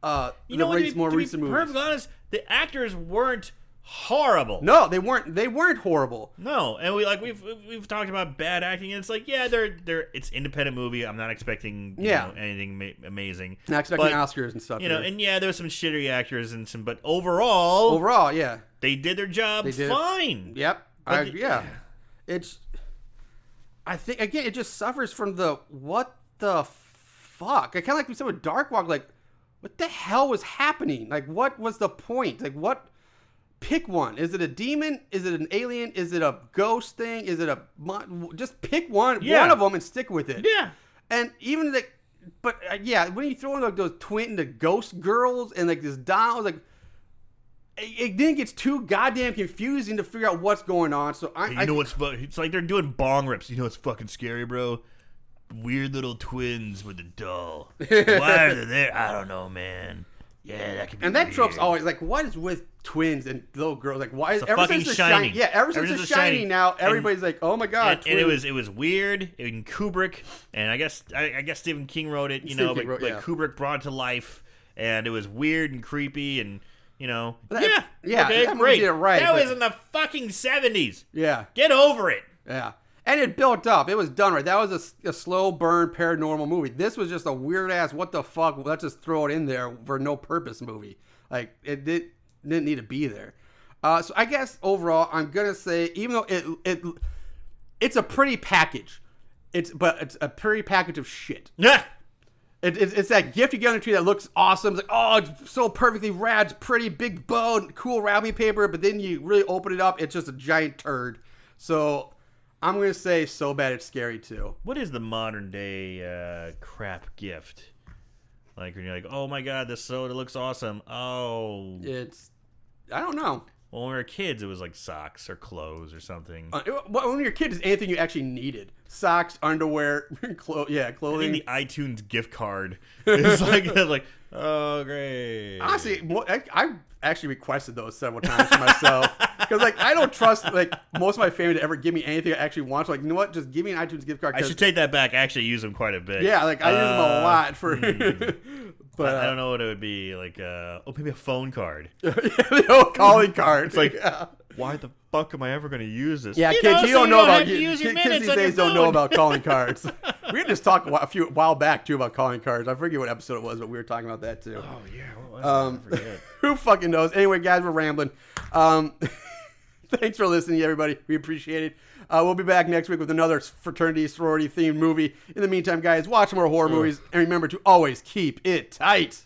More recent movies. To be perfectly honest, the actors weren't horrible. No, they weren't horrible. No, and we've talked about bad acting, and it's like, yeah, it's independent movie. I'm not expecting anything amazing. Not expecting Oscars and stuff. And there's some shitty actors and some, but overall, yeah, they did their job fine. Yep, it's. I think again, it just suffers from the what the fuck. I kind of like we said with Dark Walk, like what the hell was happening? Like what was the point? Like what? Pick one. Is it a demon? Is it an alien? Is it a ghost thing? Is it just pick one of them and stick with it. Yeah. And even when you throw in like those the ghost girls and like this doll, like it then gets too goddamn confusing to figure out what's going on. So it's like they're doing bong rips. You know what's fucking scary, bro? Weird little twins with a doll. Why are they there? I don't know, man. Yeah, that could be. And that weird. trope's always like, what is with twins and little girls? Like, why is ever since The Shining? Yeah, ever since The Shining, now everybody's like, oh my god. And it was weird in Kubrick, and I guess Stephen King wrote it, but Kubrick brought it to life, and it was weird and creepy, and okay, great. Did it right, that was in the fucking 70s. Yeah, get over it. Yeah. And it built up. It was done right. That was a slow burn paranormal movie. This was just a weird ass, what the fuck, let's just throw it in there for no purpose movie. Like, it didn't need to be there. So I guess overall, I'm going to say, even though it's a pretty package, it's a pretty package of shit. Yeah. It's that gift you get on a tree that looks awesome. It's like, oh, it's so perfectly rad, it's pretty, big bow, cool wrapping paper, but then you really open it up, it's just a giant turd. So I'm going to say So Bad It's Scary too. What is the modern day crap gift? Like when you're like, oh my god, this soda looks awesome. Oh. I don't know. Well, when we were kids, it was like socks or clothes or something. When you're a kid, it's anything you actually needed. Socks, underwear, clothing. I think the iTunes gift card is like, oh, great. Honestly, I actually requested those several times for myself. Because, I don't trust, most of my family to ever give me anything I actually want. So, you know what? Just give me an iTunes gift card. I should take that back. I actually use them quite a bit. Yeah, I use them a lot for... But I don't know what it would be. Maybe a phone card. The old calling card. It's like, why the fuck am I ever going to use this? Yeah, kids, you don't know about... Kids these days don't know about calling cards. We had just talked a while back, too, about calling cards. I forget what episode it was, but we were talking about that, too. Oh, yeah. What was that? I forget. Who fucking knows? Anyway, guys, we're rambling. Thanks for listening, everybody. We appreciate it. We'll be back next week with another fraternity, sorority-themed movie. In the meantime, guys, watch more horror movies, and remember to always keep it tight.